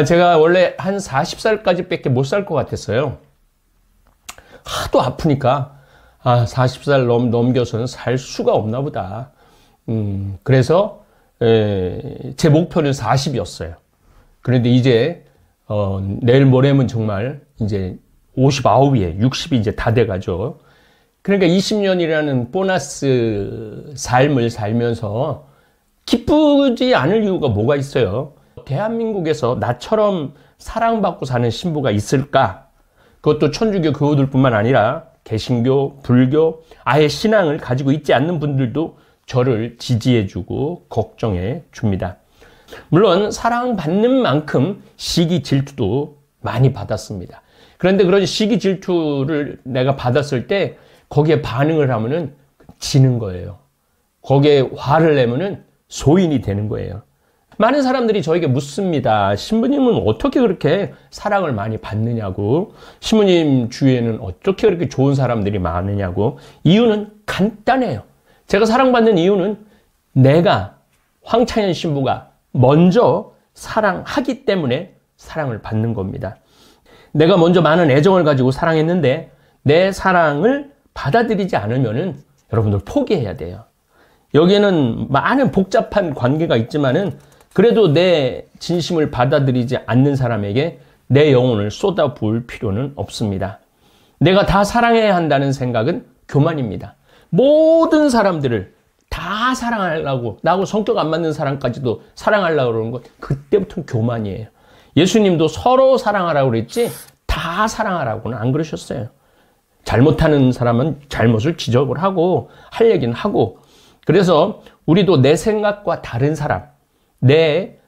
제가 원래 한 40살까지 밖에 못 살 것 같았어요. 하도 아프니까 40살 넘겨서는 살 수가 없나 보다. 그래서 제 목표는 40이었어요. 그런데 이제 내일 모레면 정말 이제 59이에 60이 이제 다 돼가죠. 그러니까 20년이라는 보너스 삶을 살면서 기쁘지 않을 이유가 뭐가 있어요? 대한민국에서 나처럼 사랑받고 사는 신부가 있을까? 그것도 천주교 교우들뿐만 아니라 개신교, 불교, 아예 신앙을 가지고 있지 않는 분들도 저를 지지해주고 걱정해 줍니다. 물론 사랑받는 만큼 시기 질투도 많이 받았습니다. 그런데 그런 시기 질투를 내가 받았을 때 거기에 반응을 하면은 지는 거예요. 거기에 화를 내면은 소인이 되는 거예요. 많은 사람들이 저에게 묻습니다. 신부님은 어떻게 그렇게 사랑을 많이 받느냐고, 신부님 주위에는 어떻게 그렇게 좋은 사람들이 많으냐고. 이유는 간단해요. 제가 사랑받는 이유는 내가 황창현 신부가 먼저 사랑하기 때문에 사랑을 받는 겁니다. 내가 먼저 많은 애정을 가지고 사랑했는데 내 사랑을 받아들이지 않으면은 여러분들 포기해야 돼요. 여기에는 많은 복잡한 관계가 있지만은 그래도 내 진심을 받아들이지 않는 사람에게 내 영혼을 쏟아부을 필요는 없습니다. 내가 다 사랑해야 한다는 생각은 교만입니다. 모든 사람들을 다 사랑하려고, 나하고 성격 안 맞는 사람까지도 사랑하려고 그러는 건 그때부터는 교만이에요. 예수님도 서로 사랑하라고 그랬지 다 사랑하라고는 안 그러셨어요. 잘못하는 사람은 잘못을 지적을 하고 할 얘기는 하고, 그래서 우리도 내 생각과 다른 사람, 내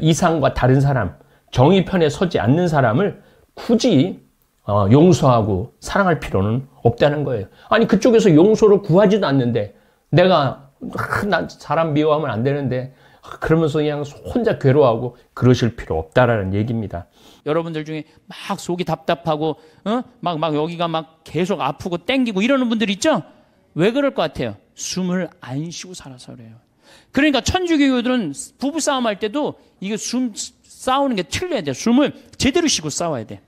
이상과 다른 사람, 정의 편에 서지 않는 사람을 굳이 용서하고 사랑할 필요는 없다는 거예요. 아니 그쪽에서 용서를 구하지도 않는데 내가 난 사람 미워하면 안 되는데 그러면서 그냥 혼자 괴로워하고 그러실 필요 없다라는 얘기입니다. 여러분들 중에 막 속이 답답하고 막 여기가 막 계속 아프고 땡기고 이러는 분들 있죠? 왜 그럴 것 같아요? 숨을 안 쉬고 살아서 그래요. 그러니까 천주교들은 부부싸움 할 때도 이게 숨 싸우는 게 틀려야 돼. 숨을 제대로 쉬고 싸워야 돼.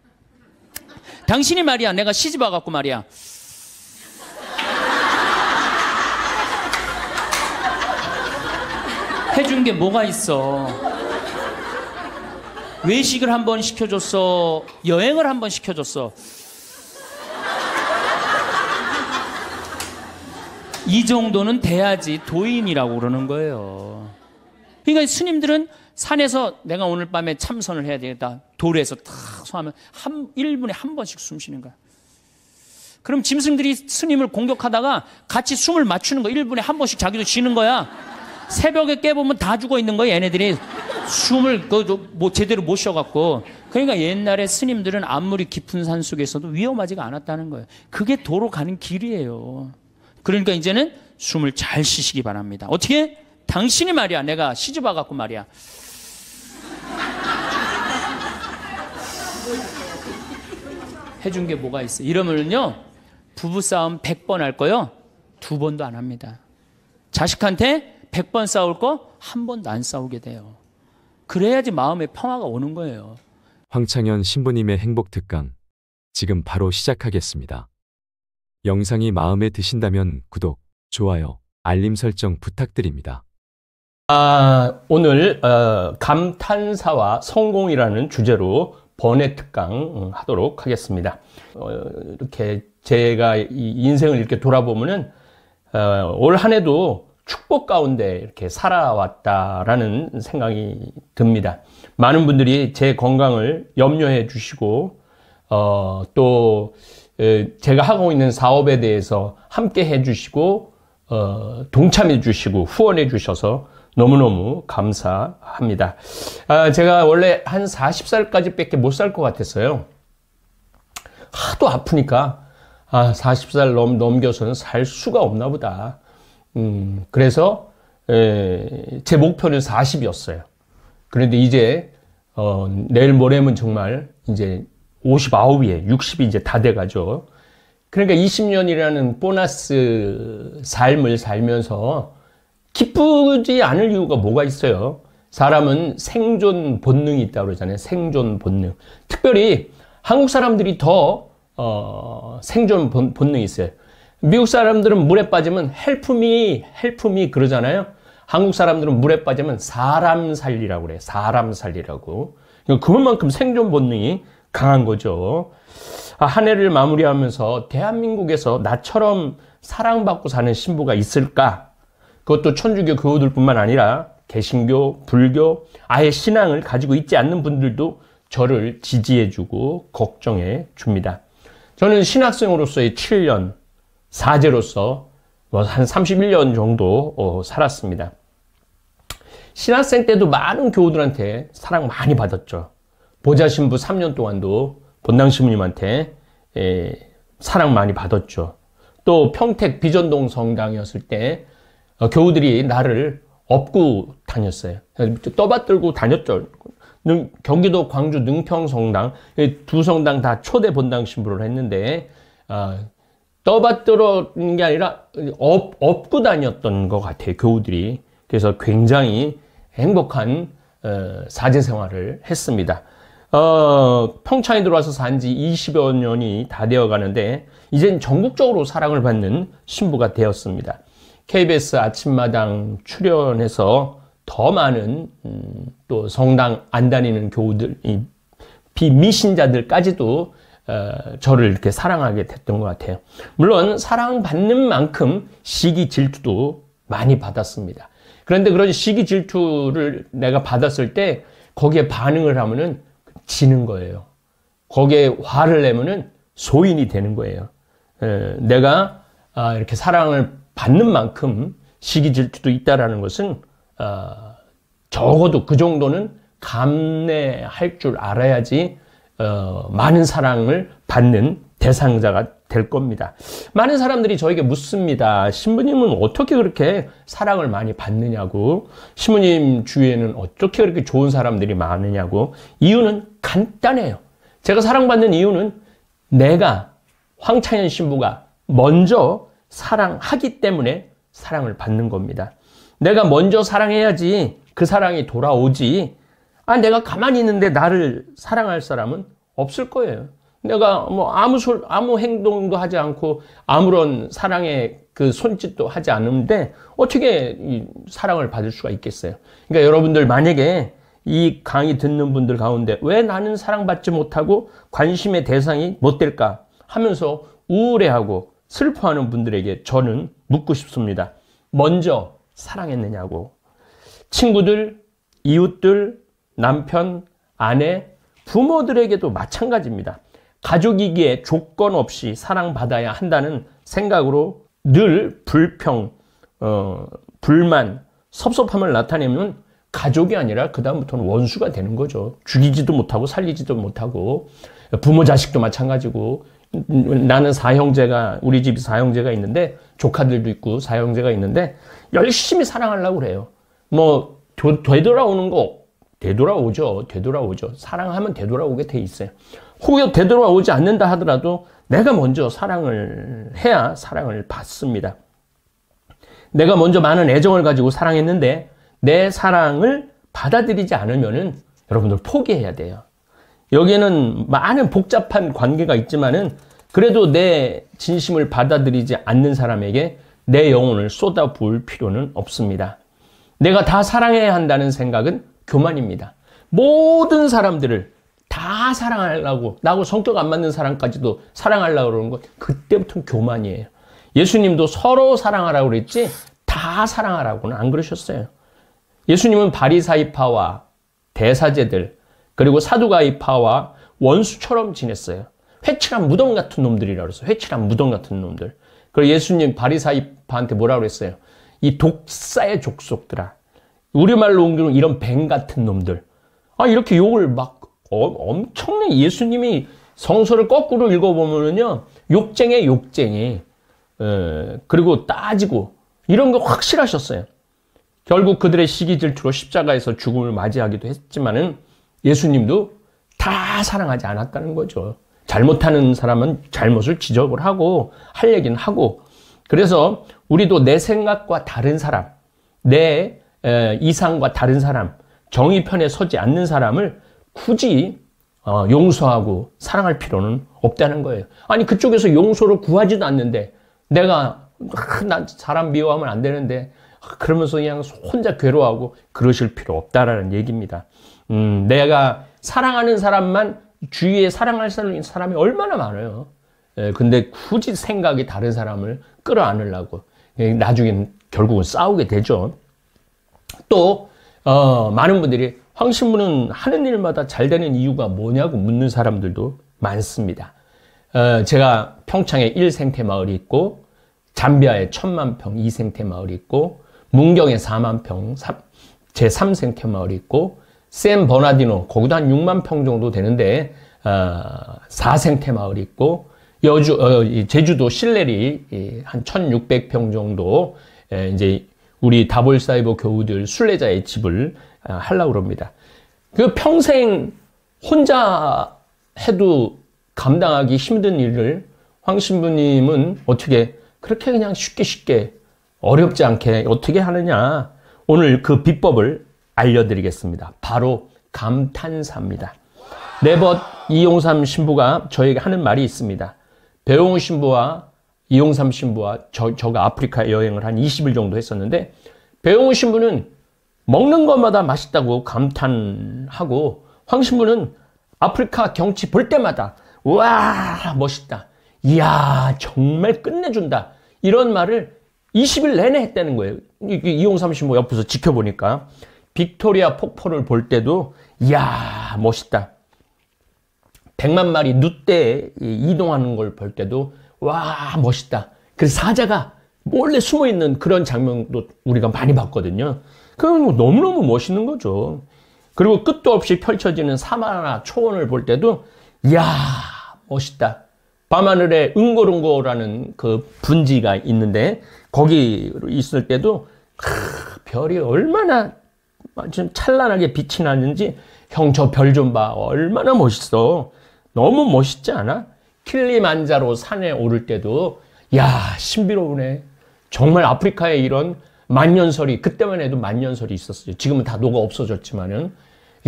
당신이 말이야, 내가 시집 와갖고 말이야, 해준 게 뭐가 있어? 외식을 한번 시켜줬어? 여행을 한번 시켜줬어? 이 정도는 돼야지 도인이라고 그러는 거예요. 그러니까 스님들은 산에서 내가 오늘 밤에 참선을 해야 되겠다, 돌에서 탁 소하면 1분에 한 번씩 숨 쉬는 거야. 그럼 짐승들이 스님을 공격하다가 같이 숨을 맞추는 거야. 1분에 한 번씩 자기도 쉬는 거야. 새벽에 깨보면 다 죽어 있는 거야, 얘네들이. 숨을 뭐 제대로 못 쉬어갖고. 그러니까 옛날에 스님들은 아무리 깊은 산 속에서도 위험하지가 않았다는 거예요. 그게 도로 가는 길이에요. 그러니까 이제는 숨을 잘 쉬시기 바랍니다. 어떻게? 당신이 말이야, 내가 시집 와갖고 말이야, 해준 게 뭐가 있어? 이러면요, 부부싸움 100번 할 거요, 2번도 안 합니다. 자식한테 100번 싸울 거 1번도 안 싸우게 돼요. 그래야지 마음에 평화가 오는 거예요. 황창현 신부님의 행복특강, 지금 바로 시작하겠습니다. 영상이 마음에 드신다면 구독, 좋아요, 알림 설정 부탁드립니다. 오늘 감탄사와 성공이라는 주제로 번외특강 하도록 하겠습니다. 이렇게 제가 이 인생을 이렇게 돌아보면은 올 한 해도 축복 가운데 이렇게 살아왔다라는 생각이 듭니다. 많은 분들이 제 건강을 염려해 주시고 또 제가 하고 있는 사업에 대해서 함께 해 주시고 동참해 주시고 후원해 주셔서 너무너무 감사합니다. 제가 원래 한 40살까지 밖에 못 살 것 같았어요. 하도 아프니까 40살 넘겨서는 살 수가 없나 보다. 그래서 제 목표는 40이었어요. 그런데 이제 내일 모레면 정말 이제 59이에 60이 이제 다 돼가죠. 그러니까 20년이라는 보너스 삶을 살면서 기쁘지 않을 이유가 뭐가 있어요? 사람은 생존 본능이 있다고 그러잖아요. 생존 본능. 특별히 한국 사람들이 더 생존 본능이 있어요. 미국 사람들은 물에 빠지면 help me 그러잖아요. 한국 사람들은 물에 빠지면 사람 살리라고 그래요. 사람 살리라고. 그만큼 생존 본능이 강한 거죠. 한 해를 마무리하면서 대한민국에서 나처럼 사랑받고 사는 신부가 있을까? 그것도 천주교 교우들뿐만 아니라 개신교, 불교, 아예 신앙을 가지고 있지 않는 분들도 저를 지지해주고 걱정해 줍니다. 저는 신학생으로서의 7년, 사제로서 한 31년 정도 살았습니다. 신학생 때도 많은 교우들한테 사랑 많이 받았죠. 보좌신부 3년 동안도 본당 신부님한테 사랑 많이 받았죠. 또 평택 비전동 성당이었을 때 교우들이 나를 업고 다녔어요. 떠받들고 다녔죠. 경기도 광주 능평성당 두 성당 다 초대 본당 신부를 했는데 떠받들었는 게 아니라 업고 다녔던 것 같아요. 교우들이. 그래서 굉장히 행복한 사제 생활을 했습니다. 평창에 들어와서 산 지 20여 년이 다 되어 가는데 이젠 전국적으로 사랑을 받는 신부가 되었습니다. KBS 아침마당 출연해서 더 많은 또 성당 안 다니는 교우들, 비미신자들까지도 저를 이렇게 사랑하게 됐던 것 같아요. 물론 사랑받는 만큼 시기 질투도 많이 받았습니다. 그런데 그런 시기 질투를 내가 받았을 때 거기에 반응을 하면은 지는 거예요. 거기에 화를 내면은 소인이 되는 거예요. 내가 이렇게 사랑을 받는 만큼 시기 질투도 있다라는 것은 적어도 그 정도는 감내할 줄 알아야지 많은 사랑을 받는 대상자가 될 겁니다. 많은 사람들이 저에게 묻습니다. 신부님은 어떻게 그렇게 사랑을 많이 받느냐고, 신부님 주위에는 어떻게 그렇게 좋은 사람들이 많으냐고. 이유는 간단해요. 제가 사랑받는 이유는 내가 황창현 신부가 먼저 사랑하기 때문에 사랑을 받는 겁니다. 내가 먼저 사랑해야지 그 사랑이 돌아오지. 내가 가만히 있는데 나를 사랑할 사람은 없을 거예요. 내가 뭐 아무 행동도 하지 않고 아무런 사랑의 그 손짓도 하지 않는데 어떻게 이 사랑을 받을 수가 있겠어요? 그러니까 여러분들 만약에 이 강의 듣는 분들 가운데 왜 나는 사랑받지 못하고 관심의 대상이 못 될까 하면서 우울해하고 슬퍼하는 분들에게 저는 묻고 싶습니다. 먼저 사랑했느냐고. 친구들, 이웃들, 남편, 아내, 부모들에게도 마찬가지입니다. 가족이기에 조건 없이 사랑받아야 한다는 생각으로 늘 불평, 불만, 섭섭함을 나타내면 가족이 아니라 그다음부터는 원수가 되는 거죠. 죽이지도 못하고 살리지도 못하고. 부모 자식도 마찬가지고. 나는 사형제가, 우리 집이 사형제가 있는데 조카들도 있고 사형제가 있는데 열심히 사랑하려고 그래요. 뭐 되돌아오는 거 되돌아오죠. 사랑하면 되돌아오게 돼 있어요. 혹여 되돌아오지 않는다 하더라도 내가 먼저 사랑을 해야 사랑을 받습니다. 내가 먼저 많은 애정을 가지고 사랑했는데 내 사랑을 받아들이지 않으면은 여러분들 포기해야 돼요. 여기에는 많은 복잡한 관계가 있지만은 그래도 내 진심을 받아들이지 않는 사람에게 내 영혼을 쏟아부을 필요는 없습니다. 내가 다 사랑해야 한다는 생각은 교만입니다. 모든 사람들을 다 사랑하려고, 나하고 성격 안 맞는 사람까지도 사랑하려고 그러는 것, 그때부터는 교만이에요. 예수님도 서로 사랑하라고 그랬지 다 사랑하라고는 안 그러셨어요. 예수님은 바리사이파와 대사제들 그리고 사두가이파와 원수처럼 지냈어요. 회칠한 무덤 같은 놈들이라고 그랬어요. 회칠한 무덤 같은 놈들. 그리고 예수님 바리사이파한테 뭐라고 그랬어요? 이 독사의 족속들아. 우리말로 옮기면 이런 뱀 같은 놈들. 이렇게 욕을 막 엄청나게 예수님이 성서를 거꾸로 읽어보면요. 욕쟁이. 그리고 따지고 이런 거 확실하셨어요. 결국 그들의 시기 질투로 십자가에서 죽음을 맞이하기도 했지만은 예수님도 다 사랑하지 않았다는 거죠. 잘못하는 사람은 잘못을 지적을 하고 할 얘기는 하고. 그래서 우리도 내 생각과 다른 사람, 내 이상과 다른 사람, 정의 편에 서지 않는 사람을 굳이 용서하고 사랑할 필요는 없다는 거예요. 아니 그쪽에서 용서를 구하지도 않는데 내가 난 사람 미워하면 안 되는데 그러면서 그냥 혼자 괴로워하고 그러실 필요 없다라는 얘기입니다. 내가 사랑하는 사람만 주위에 사랑할 사람이 얼마나 많아요. 근데 굳이 생각이 다른 사람을 끌어안으려고 나중엔 결국은 싸우게 되죠. 또 많은 분들이 황 신부는 하는 일마다 잘 되는 이유가 뭐냐고 묻는 사람들도 많습니다. 제가 평창에 1생태 마을이 있고 잠비아에 1000만 평 2생태 마을이 있고 문경에 4만 평 제 3생태 마을이 있고 샌 버나디노 거기도 한 6만 평 정도 되는데 4생태 마을이 있고 제주도 실내리 한 1600평 정도 이제 우리 다볼사이버 교우들 순례자의 집을 하려고 그럽니다. 그 평생 혼자 해도 감당하기 힘든 일을 황 신부님은 어떻게 그렇게 그냥 쉽게 어렵지 않게 어떻게 하느냐. 오늘 그 비법을 알려드리겠습니다. 바로 감탄사입니다. 네벗 이용삼 신부가 저에게 하는 말이 있습니다. 배용우 신부와 이용삼 신부와 저가 아프리카 여행을 한 20일 정도 했었는데 배용우 신부는 먹는 것마다 맛있다고 감탄하고 황 신부는 아프리카 경치 볼 때마다 와 멋있다. 이야 정말 끝내준다. 이런 말을 20일 내내 했다는 거예요. 이용삼 신부 옆에서 지켜보니까 빅토리아 폭포를 볼 때도 이야 멋있다. 100만 마리 늑대 이동하는 걸 볼 때도 와 멋있다. 그래서 사자가 몰래 숨어있는 그런 장면도 우리가 많이 봤거든요. 그건 너무너무 멋있는 거죠. 그리고 끝도 없이 펼쳐지는 사마나 초원을 볼 때도 이야 멋있다. 밤하늘에 응고응고라는 그 분지가 있는데 거기 있을 때도 별이 얼마나 좀 찬란하게 빛이 나는지 형 저 별 좀 봐. 얼마나 멋있어. 너무 멋있지 않아? 킬리만자로 산에 오를 때도 야 신비로우네. 정말 아프리카에 이런 만년설이 그때만 해도 만년설이 있었어요. 지금은 다 녹아 없어졌지만은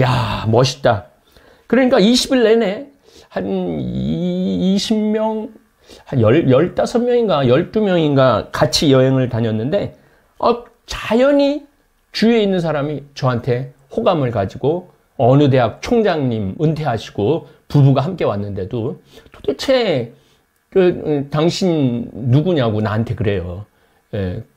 야 멋있다. 그러니까 20일 내내 한 20명 한 15명인가 12명인가 같이 여행을 다녔는데 자연히 주위에 있는 사람이 저한테 호감을 가지고 어느 대학 총장님 은퇴하시고 부부가 함께 왔는데도 도대체 당신 누구냐고 나한테 그래요.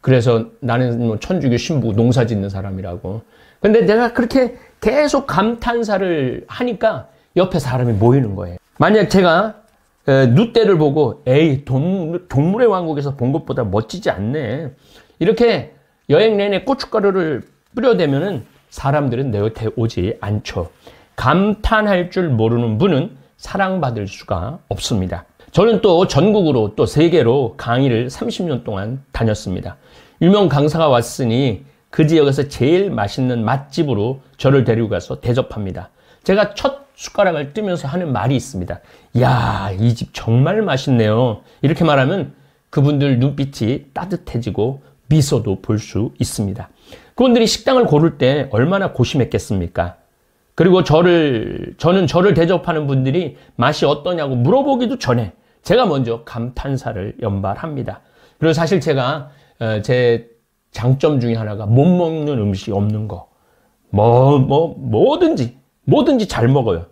그래서 나는 뭐 천주교 신부 농사 짓는 사람이라고. 근데 내가 그렇게 계속 감탄사를 하니까 옆에 사람이 모이는 거예요. 만약 제가 늑대를 보고 에이 동물의 왕국에서 본 것보다 멋지지 않네. 이렇게 여행 내내 고춧가루를 뿌려대면은 사람들은 내 곁에 오지 않죠. 감탄할 줄 모르는 분은 사랑받을 수가 없습니다. 저는 또 전국으로 또 세계로 강의를 30년 동안 다녔습니다. 유명 강사가 왔으니 그 지역에서 제일 맛있는 맛집으로 저를 데리고 가서 대접합니다. 제가 첫 숟가락을 뜨면서 하는 말이 있습니다. 야, 이 집 정말 맛있네요. 이렇게 말하면 그분들 눈빛이 따뜻해지고 미소도 볼 수 있습니다. 그분들이 식당을 고를 때 얼마나 고심했겠습니까? 그리고 저는 저를 대접하는 분들이 맛이 어떠냐고 물어보기도 전에 제가 먼저 감탄사를 연발합니다. 그리고 사실 제가 제 장점 중에 하나가 못 먹는 음식이 없는 거. 뭐든지 잘 먹어요.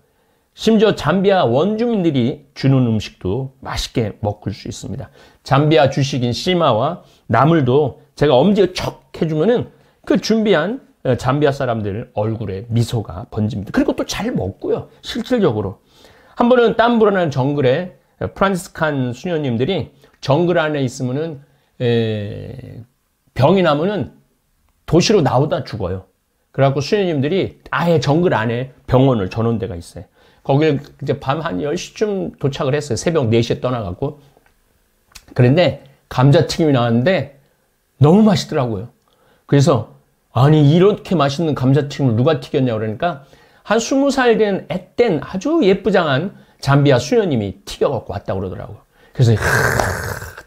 심지어 잠비아 원주민들이 주는 음식도 맛있게 먹을 수 있습니다. 잠비아 주식인 씨마와 나물도 제가 엄지에 척 해주면은 그 준비한 잠비아 사람들 얼굴에 미소가 번집니다. 그리고 또 잘 먹고요. 실질적으로. 한 번은 땀 불어나는 정글에 프란시스칸 수녀님들이 정글 안에 있으면은 병이 나면은 도시로 나오다 죽어요. 그래갖고 수녀님들이 아예 정글 안에 병원을 전원대가 있어요. 거길 이제 밤 한 10시쯤 도착을 했어요. 새벽 4시에 떠나갖고. 그런데 감자튀김이 나왔는데 너무 맛있더라고요. 그래서 아니 이렇게 맛있는 감자튀김을 누가 튀겼냐고 그러니까 한 20살 된 앳된 아주 예쁘장한 잠비아 수녀님이 튀겨갖고 왔다고 그러더라고요. 그래서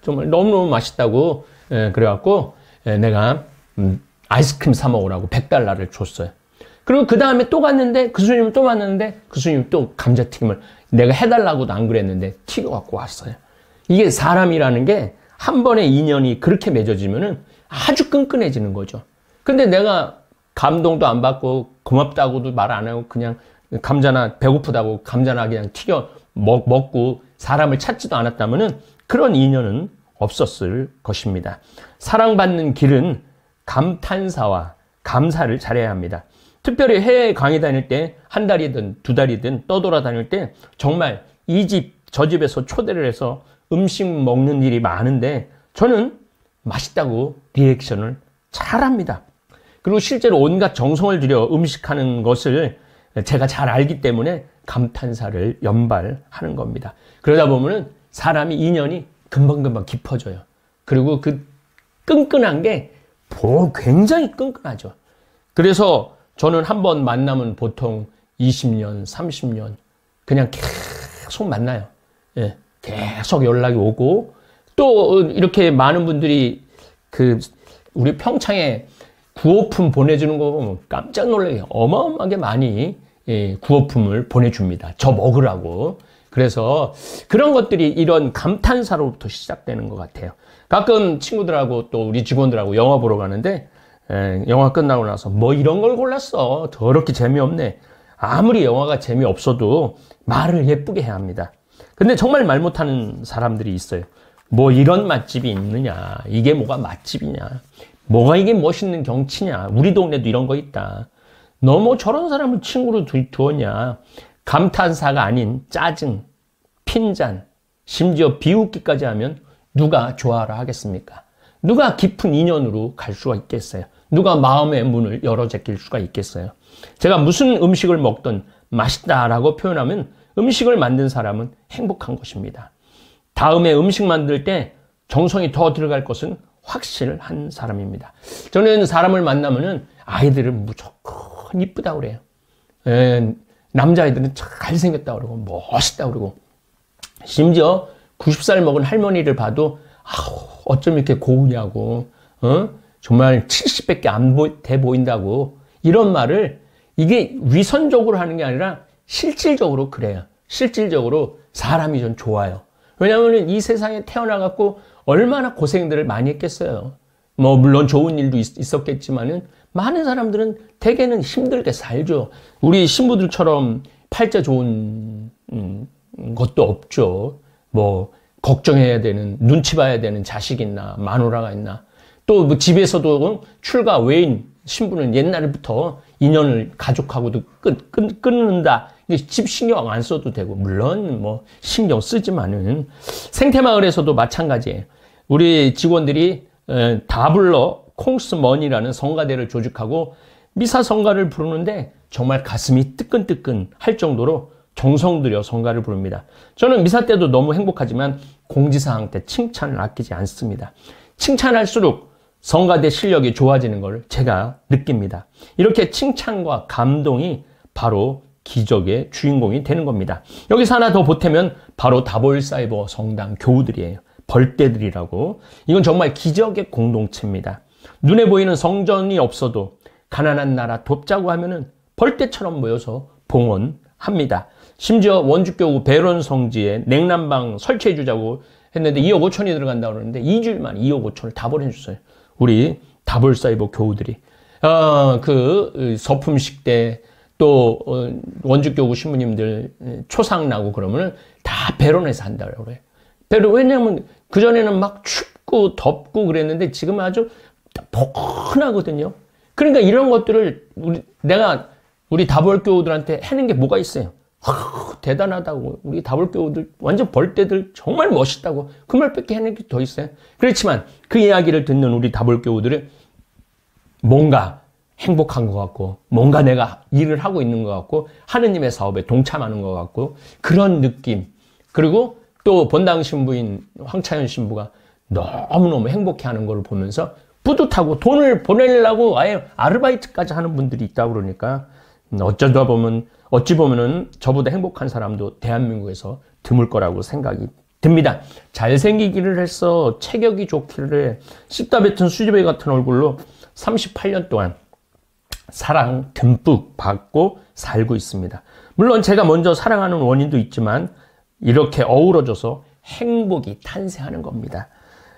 정말 너무너무 맛있다고 그래갖고 내가 아이스크림 사 먹으라고 $100를 줬어요. 그리고 그 다음에 또 갔는데 그 스님은 또 만났는데 그 스님이 또 감자튀김을 내가 해달라고도 안 그랬는데 튀겨갖고 왔어요. 이게 사람이라는 게 한 번의 인연이 그렇게 맺어지면은 아주 끈끈해지는 거죠. 근데 내가 감동도 안 받고 고맙다고도 말 안 하고 그냥 감자나 배고프다고 감자나 그냥 튀겨 먹고 사람을 찾지도 않았다면은 그런 인연은 없었을 것입니다. 사랑받는 길은 감탄사와 감사를 잘해야 합니다. 특별히 해외 강의 다닐 때 한 달이든 두 달이든 떠돌아다닐 때 정말 이 집, 저 집에서 초대를 해서 음식 먹는 일이 많은데 저는 맛있다고 리액션을 잘합니다. 그리고 실제로 온갖 정성을 들여 음식하는 것을 제가 잘 알기 때문에 감탄사를 연발하는 겁니다. 그러다 보면은 사람이 인연이 금방금방 깊어져요. 그리고 그 끈끈한 게 굉장히 끈끈하죠. 그래서 저는 한 번 만나면 보통 20년, 30년 그냥 계속 만나요. 예, 계속 연락이 오고 또 이렇게 많은 분들이 우리 평창에 구호품 보내주는 거 보면 깜짝 놀라요. 어마어마하게 많이 구호품을 보내줍니다. 저 먹으라고. 그래서 그런 것들이 이런 감탄사로부터 시작되는 것 같아요. 가끔 친구들하고 또 우리 직원들하고 영화 보러 가는데 영화 끝나고 나서 뭐 이런 걸 골랐어. 더럽게 재미없네. 아무리 영화가 재미없어도 말을 예쁘게 해야 합니다. 근데 정말 말 못하는 사람들이 있어요. 뭐 이런 맛집이 있느냐. 이게 뭐가 맛집이냐. 뭐가 이게 멋있는 경치냐. 우리 동네도 이런 거 있다. 너 뭐 저런 사람을 친구로 두었냐. 감탄사가 아닌 짜증, 핀잔, 심지어 비웃기까지 하면 누가 좋아하라 하겠습니까? 누가 깊은 인연으로 갈 수가 있겠어요? 누가 마음의 문을 열어 제낄 수가 있겠어요? 제가 무슨 음식을 먹든 맛있다라고 표현하면 음식을 만든 사람은 행복한 것입니다. 다음에 음식 만들 때 정성이 더 들어갈 것은 확실한 사람입니다. 저는 사람을 만나면은 아이들은 무조건 이쁘다 그래요. 남자아이들은 잘생겼다 그러고 멋있다 그러고 심지어 90살 먹은 할머니를 봐도 어쩜 이렇게 고우냐고 정말 70밖에 안 돼 보인다고 이런 말을 이게 위선적으로 하는 게 아니라 실질적으로 그래요. 실질적으로 사람이 좀 좋아요. 왜냐하면 이 세상에 태어나갖고 얼마나 고생들을 많이 했겠어요. 뭐 물론 좋은 일도 있었겠지만은 많은 사람들은 대개는 힘들게 살죠. 우리 신부들처럼 팔자 좋은 것도 없죠. 뭐 걱정해야 되는 눈치 봐야 되는 자식 있나 마누라가 있나 또 뭐 집에서도 출가 외인 신부는 옛날부터 인연을 가족하고도 끊는다. 집 신경 안 써도 되고 물론 뭐 신경 쓰지만은 생태마을에서도 마찬가지예요. 우리 직원들이 다불러 콩스머니라는 성가대를 조직하고 미사 성가를 부르는데 정말 가슴이 뜨끈뜨끈 할 정도로 정성 들여 성가를 부릅니다. 저는 미사 때도 너무 행복하지만 공지사항 때 칭찬을 아끼지 않습니다. 칭찬할수록 성가대 실력이 좋아지는 걸 제가 느낍니다. 이렇게 칭찬과 감동이 바로 기적의 주인공이 되는 겁니다. 여기서 하나 더 보태면 바로 다볼사이버 성당 교우들이에요. 벌떼들이라고. 이건 정말 기적의 공동체입니다. 눈에 보이는 성전이 없어도 가난한 나라 돕자고 하면은 벌떼처럼 모여서 봉헌합니다. 심지어 원주교구 배론 성지에 냉난방 설치해 주자고 했는데 2억 5천이 들어간다고 그러는데 2주일 만에 2억 5천을 다 보내줬어요. 우리 다볼사이버 교우들이. 서품식 때 또 원주교구 신부님들 초상 나고 그러면은 다 배론해서 한다고 그래요. 왜냐면 그전에는 막 춥고 덥고 그랬는데 지금 아주 포근하거든요. 그러니까 이런 것들을 우리 다볼교우들한테 하는 게 뭐가 있어요? 대단하다고. 우리 다볼교우들 완전 벌떼들 정말 멋있다고. 그 말밖에 하는 게 더 있어요. 그렇지만 그 이야기를 듣는 우리 다볼교우들은 뭔가 행복한 것 같고 뭔가 내가 일을 하고 있는 것 같고 하느님의 사업에 동참하는 것 같고 그런 느낌. 그리고 또 본당 신부인 황차연 신부가 너무너무 행복해하는 걸 보면서 뿌듯하고 돈을 보내려고 아예 아르바이트까지 하는 분들이 있다고 그러니까 어찌 보면은 저보다 행복한 사람도 대한민국에서 드물 거라고 생각이 듭니다. 잘생기기를 해서 체격이 좋기를 해 씹다 뱉은 수지배 같은 얼굴로 38년 동안 사랑 듬뿍 받고 살고 있습니다. 물론 제가 먼저 사랑하는 원인도 있지만 이렇게 어우러져서 행복이 탄생하는 겁니다.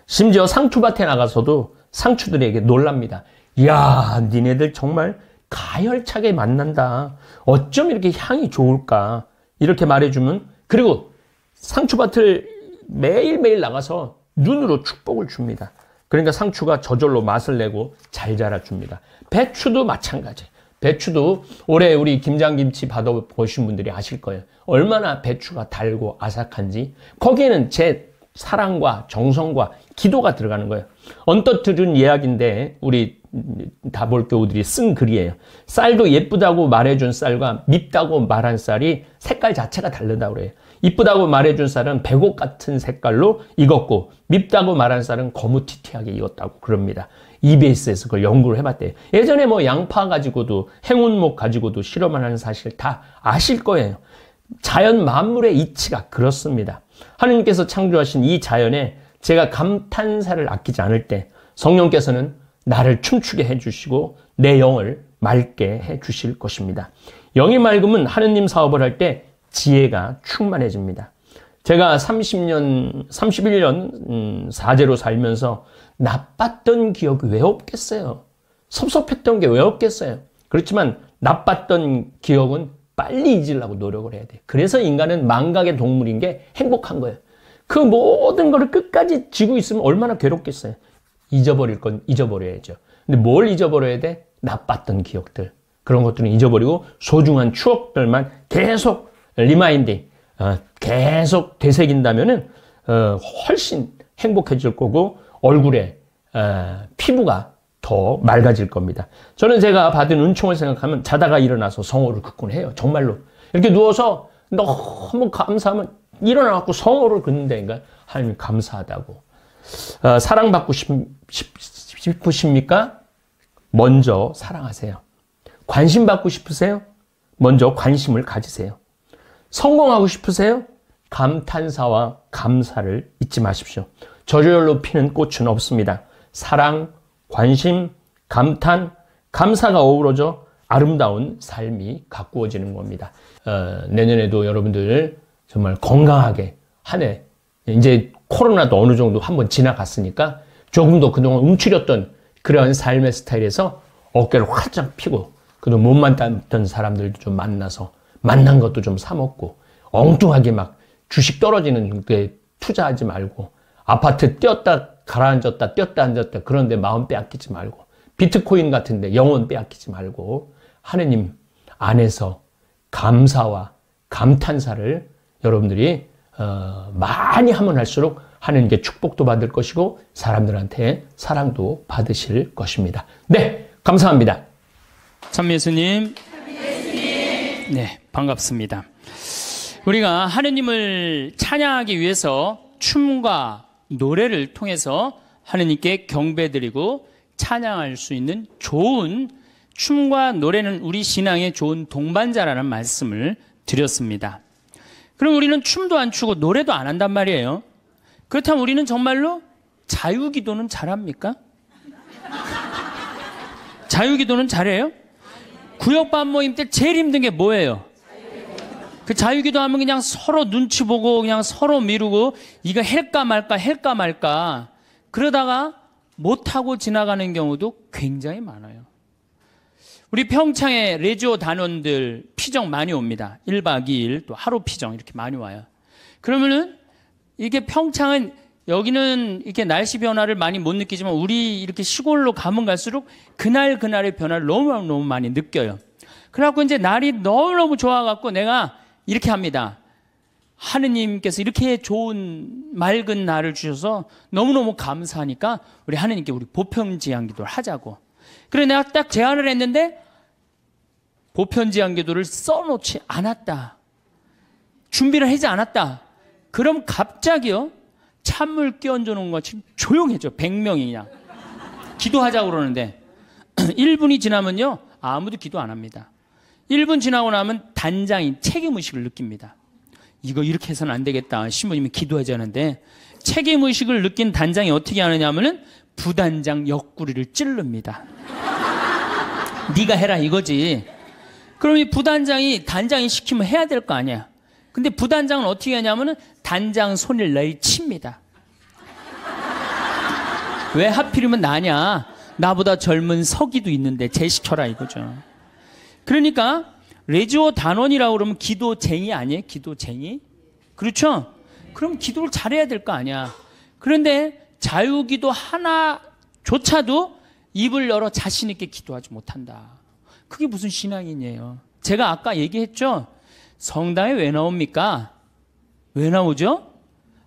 심지어 상추밭에 나가서도 상추들에게 놀랍니다. 이야, 니네들 정말 가열차게 만난다. 어쩜 이렇게 향이 좋을까? 이렇게 말해주면, 그리고 상추밭을 매일매일 나가서 눈으로 축복을 줍니다. 그러니까 상추가 저절로 맛을 내고 잘 자라줍니다. 배추도 마찬가지. 배추도 올해 우리 김장김치 받아보신 분들이 아실 거예요. 얼마나 배추가 달고 아삭한지. 거기에는 제 사랑과 정성과 기도가 들어가는 거예요. 언뜻 들은 이야기인데 우리 다볼교우들이 쓴 글이에요. 쌀도 예쁘다고 말해준 쌀과 밉다고 말한 쌀이 색깔 자체가 다르다고 그래요. 이쁘다고 말해준 쌀은 백옥 같은 색깔로 익었고 밉다고 말한 쌀은 거무튀튀하게 익었다고 그럽니다. EBS에서 그걸 연구를 해봤대요. 예전에 뭐 양파 가지고도 행운목 가지고도 실험을 하는 사실 다 아실 거예요. 자연 만물의 이치가 그렇습니다. 하느님께서 창조하신 이 자연에 제가 감탄사를 아끼지 않을 때 성령께서는 나를 춤추게 해주시고 내 영을 맑게 해주실 것입니다. 영이 맑으면 하느님 사업을 할 때 지혜가 충만해집니다. 제가 31년 사제로 살면서 나빴던 기억이 왜 없겠어요? 섭섭했던 게 왜 없겠어요? 그렇지만 나빴던 기억은 빨리 잊으려고 노력을 해야 돼요. 그래서 인간은 망각의 동물인 게 행복한 거예요. 그 모든 걸 끝까지 쥐고 있으면 얼마나 괴롭겠어요. 잊어버릴 건 잊어버려야죠. 근데 뭘 잊어버려야 돼? 나빴던 기억들. 그런 것들은 잊어버리고 소중한 추억들만 계속 리마인딩, 계속 되새긴다면은 훨씬 행복해질 거고 얼굴에 피부가 더 맑아질 겁니다. 저는 제가 받은 은총을 생각하면 자다가 일어나서 성호를 긋곤 해요. 정말로. 이렇게 누워서 너무 감사하면 일어나갖고 성호를 긋는다니까. 하나님 감사하다고. 사랑받고 싶으십니까? 먼저 사랑하세요. 관심 받고 싶으세요? 먼저 관심을 가지세요. 성공하고 싶으세요? 감탄사와 감사를 잊지 마십시오. 저절로 피는 꽃은 없습니다. 사랑, 관심, 감탄, 감사가 어우러져 아름다운 삶이 가꾸어지는 겁니다. 내년에도 여러분들 정말 건강하게 한 해, 이제 코로나도 어느 정도 한번 지나갔으니까 조금 더 그동안 움츠렸던 그런 삶의 스타일에서 어깨를 활짝 펴고 그동안 못 만났던 사람들도 좀 만나서 만난 것도 좀 사먹고 엉뚱하게 막 주식 떨어지는 게 투자하지 말고 아파트 뛰었다 가라앉았다 뛰었다 앉았다 그런데 마음 빼앗기지 말고 비트코인 같은데 영혼 빼앗기지 말고 하느님 안에서 감사와 감탄사를 여러분들이 많이 하면 할수록 하느님께 축복도 받을 것이고 사람들한테 사랑도 받으실 것입니다. 네, 감사합니다. 참예수님. 네, 반갑습니다. 우리가 하느님을 찬양하기 위해서 춤과 노래를 통해서 하느님께 경배드리고 찬양할 수 있는 좋은 춤과 노래는 우리 신앙의 좋은 동반자라는 말씀을 드렸습니다. 그럼 우리는 춤도 안 추고 노래도 안 한단 말이에요. 그렇다면 우리는 정말로 자유기도는 잘합니까? 자유기도는 잘해요? 구역반 모임 때 제일 힘든 게 뭐예요? 그 자유기도 하면 그냥 서로 눈치 보고 그냥 서로 미루고 이거 할까 말까 그러다가 못하고 지나가는 경우도 굉장히 많아요. 우리 평창에 레지오 단원들 피정 많이 옵니다. 1박 2일 또 하루 피정 이렇게 많이 와요. 그러면은 이게 평창은 여기는 이렇게 날씨 변화를 많이 못 느끼지만 우리 이렇게 시골로 가면 갈수록 그날의 변화를 너무 많이 느껴요. 그래갖고 이제 날이 너무너무 좋아갖고 내가 이렇게 합니다. 하느님께서 이렇게 좋은 맑은 날을 주셔서 너무너무 감사하니까 우리 하느님께 우리 보편제한 기도를 하자고. 그래서 내가 딱 제안을 했는데 보편제한 기도를 써놓지 않았다. 준비를 하지 않았다. 그럼 갑자기요. 찬물 끼얹어 놓은 것이 조용해져. 100명이 그냥. 기도하자고 그러는데 1분이 지나면요. 아무도 기도 안 합니다. 1분 지나고 나면 단장이 책임의식을 느낍니다. 이거 이렇게 해서는 안 되겠다. 신부님이 기도하자는데 책임의식을 느낀 단장이 어떻게 하느냐 하면은 부단장 옆구리를 찌릅니다. 네가 해라 이거지. 그럼 이 부단장이 단장이 시키면 해야 될 거 아니야. 근데 부단장은 어떻게 하냐면은 단장 손을 내칩니다. 왜 하필이면 나냐? 나보다 젊은 서기도 있는데 쟤 시켜라 이거죠. 그러니까 레지오 단원이라고 그러면 기도쟁이 아니에요? 기도쟁이? 그렇죠? 그럼 기도를 잘해야 될 거 아니야. 그런데 자유기도 하나조차도 입을 열어 자신 있게 기도하지 못한다. 그게 무슨 신앙이에요? 제가 아까 얘기했죠? 성당에 왜 나옵니까? 왜 나오죠?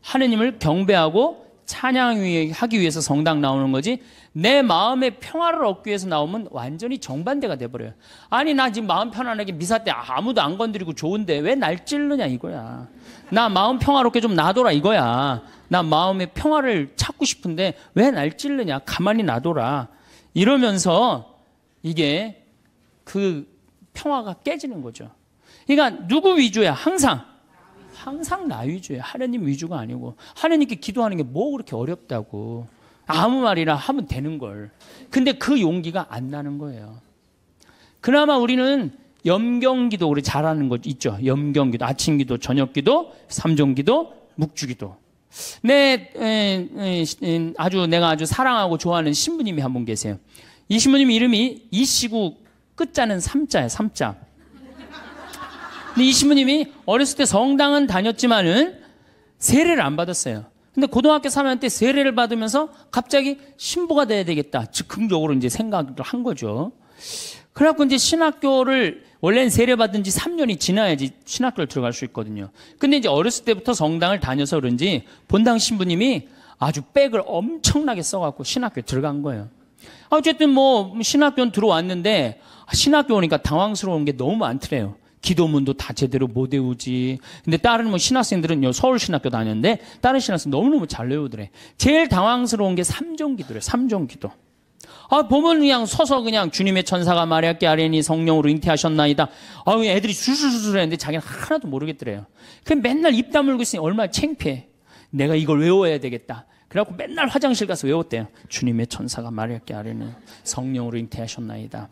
하느님을 경배하고 찬양하기 위해서 성당 나오는 거지, 내 마음의 평화를 얻기 위해서 나오면 완전히 정반대가 돼버려요. 아니 나 지금 마음 편안하게 미사 때 아무도 안 건드리고 좋은데 왜 날 찌르냐 이거야. 나 마음 평화롭게 좀 놔둬라 이거야. 나 마음의 평화를 찾고 싶은데 왜 날 찌르냐. 가만히 놔둬라. 이러면서 이게 그 평화가 깨지는 거죠. 그러니까 누구 위주야? 항상 나 위주예요. 하느님 위주가 아니고. 하느님께 기도하는 게 뭐 그렇게 어렵다고. 아무 말이나 하면 되는 걸. 근데 그 용기가 안 나는 거예요. 그나마 우리는 염경기도 우리 잘하는 거 있죠. 염경기도, 아침기도, 저녁기도, 삼종기도, 묵주기도. 내가 아주 사랑하고 좋아하는 신부님이 한 분 계세요. 이 신부님 이름이 이시구 끝자는 삼자예요. 삼자. 근데 이 신부님이 어렸을 때 성당은 다녔지만은 세례를 안 받았어요. 근데 고등학교 3학년 때 세례를 받으면서 갑자기 신부가 돼야 되겠다. 즉흥적으로 이제 생각을 한 거죠. 그래갖고 이제 신학교를, 원래는 세례 받은 지 3년이 지나야지 신학교를 들어갈 수 있거든요. 근데 이제 어렸을 때부터 성당을 다녀서 그런지 본당 신부님이 아주 백을 엄청나게 써갖고 신학교에 들어간 거예요. 어쨌든 뭐 신학교는 들어왔는데 신학교 오니까 당황스러운 게 너무 많더래요. 기도문도 다 제대로 못 외우지. 근데 다른 뭐 신학생들은 서울신학교 다녔는데 다른 신학생 너무너무 잘 외우더래. 제일 당황스러운 게 삼종기도래. 삼종기도. 보면 그냥 서서 그냥 주님의 천사가 마리아께 아뢰니 성령으로 잉태하셨나이다. 애들이 술술술 했는데 자기는 하나도 모르겠더래요. 그냥 맨날 입 다물고 있으니 얼마나 창피해. 내가 이걸 외워야 되겠다. 그래갖고 맨날 화장실 가서 외웠대요. 주님의 천사가 마리아께 아뢰니 성령으로 잉태하셨나이다.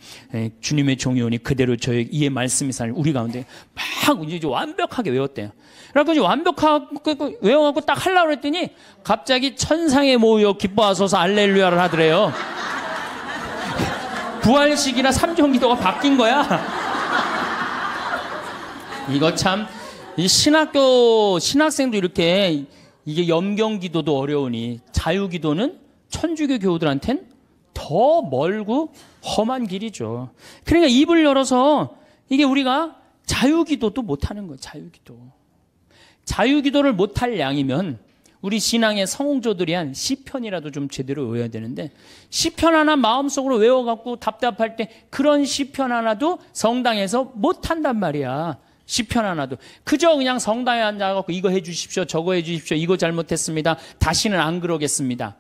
주님의 종이오니 그대로 저의 이의 말씀이 살 우리 가운데 막 이제 완벽하게 외웠대요. 그래갖고 이제 완벽하게 외워갖고 딱 하려고 했더니 갑자기 천상에 모여 기뻐하소서 알렐루야를 하더래요. 부활식이나 삼종기도가 바뀐 거야. 이거 참, 이 신학생도 이렇게 이게 염경기도도 어려우니 자유기도는 천주교 교우들한텐 더 멀고 험한 길이죠. 그러니까 입을 열어서 이게 우리가 자유기도도 못하는 거예요. 자유기도를 못할 양이면 우리 신앙의 성도들이 한 시편이라도 좀 제대로 외워야 되는데, 시편 하나 마음속으로 외워갖고 답답할 때 그런 시편 하나도 성당에서 못한단 말이야. 시편 하나도. 그저 그냥 성당에 앉아갖고 이거 해주십시오, 저거 해주십시오, 이거 잘못했습니다, 다시는 안 그러겠습니다.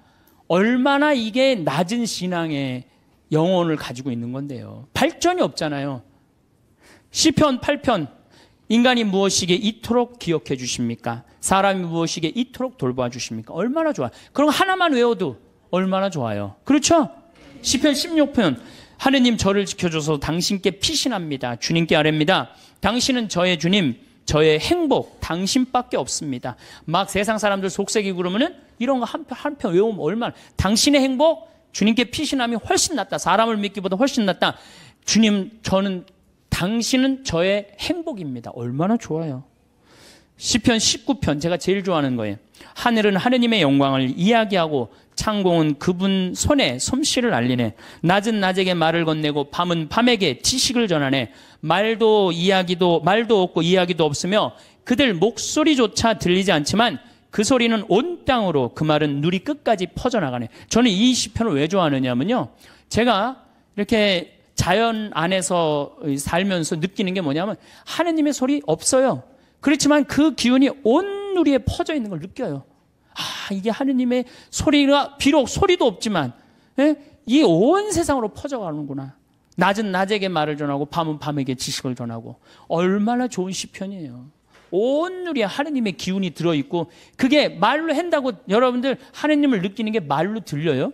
얼마나 이게 낮은 신앙의 영혼을 가지고 있는 건데요. 발전이 없잖아요. 시편 8편. 인간이 무엇이게 이토록 기억해 주십니까? 사람이 무엇이게 이토록 돌봐 주십니까? 얼마나 좋아. 그럼 하나만 외워도 얼마나 좋아요. 그렇죠? 시편 16편. 하느님 저를 지켜줘서 당신께 피신합니다. 주님께 아뢰입니다. 당신은 저의 주님, 저의 행복, 당신밖에 없습니다. 막 세상 사람들 속색이고 그러면은 이런 거 한 편 외우면 얼마나. 당신의 행복, 주님께 피신함이 훨씬 낫다. 사람을 믿기보다 훨씬 낫다. 주님, 당신은 저의 행복입니다. 얼마나 좋아요. 시편 19편, 제가 제일 좋아하는 거예요. 하늘은 하느님의 영광을 이야기하고 창공은 그분 손에 솜씨를 알리네. 낮은 낮에게 말을 건네고 밤은 밤에게 지식을 전하네. 말도 없고 이야기도 없으며 그들 목소리조차 들리지 않지만 그 소리는 온 땅으로, 그 말은 누리 끝까지 퍼져나가네. 저는 이 시편을 왜 좋아하느냐면요, 제가 이렇게 자연 안에서 살면서 느끼는 게 뭐냐면 하느님의 소리 없어요. 그렇지만 그 기운이 온 누리에 퍼져 있는 걸 느껴요. 이게 하느님의 소리가 비록 소리도 없지만 이 온 세상으로 퍼져가는구나. 낮은 낮에게 말을 전하고 밤은 밤에게 지식을 전하고. 얼마나 좋은 시편이에요. 온 누리에 하느님의 기운이 들어있고, 그게 말로 한다고 여러분들 하느님을 느끼는 게 말로 들려요?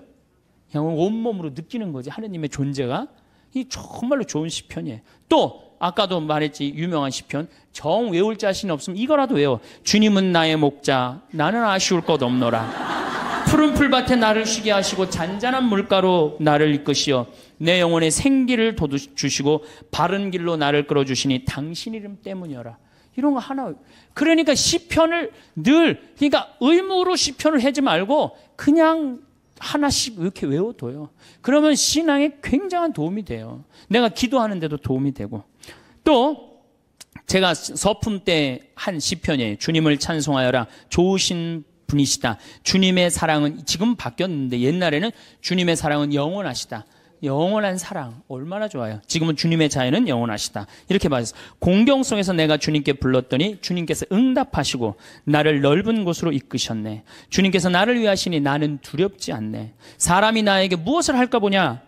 그냥 온몸으로 느끼는 거지, 하느님의 존재가. 이 정말로 좋은 시편이에요. 또 아까도 말했지, 유명한 시편. 정 외울 자신이 없으면 이거라도 외워. 주님은 나의 목자, 나는 아쉬울 것 없노라. 푸른 풀밭에 나를 쉬게 하시고 잔잔한 물가로 나를 이끄시어 내 영혼에 생기를 돋주시고 바른 길로 나를 끌어주시니 당신 이름 때문이어라. 이런 거 하나. 그러니까 시편을 늘, 그러니까 의무로 시편을 하지 말고 그냥 하나씩 이렇게 외워둬요. 그러면 신앙에 굉장한 도움이 돼요. 내가 기도하는데도 도움이 되고. 또 제가 서품 때 한 시편이에요. 주님을 찬송하여라. 좋으신 분이시다. 주님의 사랑은 지금 바뀌었는데 옛날에는 주님의 사랑은 영원하시다. 영원한 사랑 얼마나 좋아요. 지금은 주님의 자애는 영원하시다. 이렇게 말해서 공경 속에서 내가 주님께 불렀더니 주님께서 응답하시고 나를 넓은 곳으로 이끄셨네. 주님께서 나를 위하시니 나는 두렵지 않네. 사람이 나에게 무엇을 할까 보냐.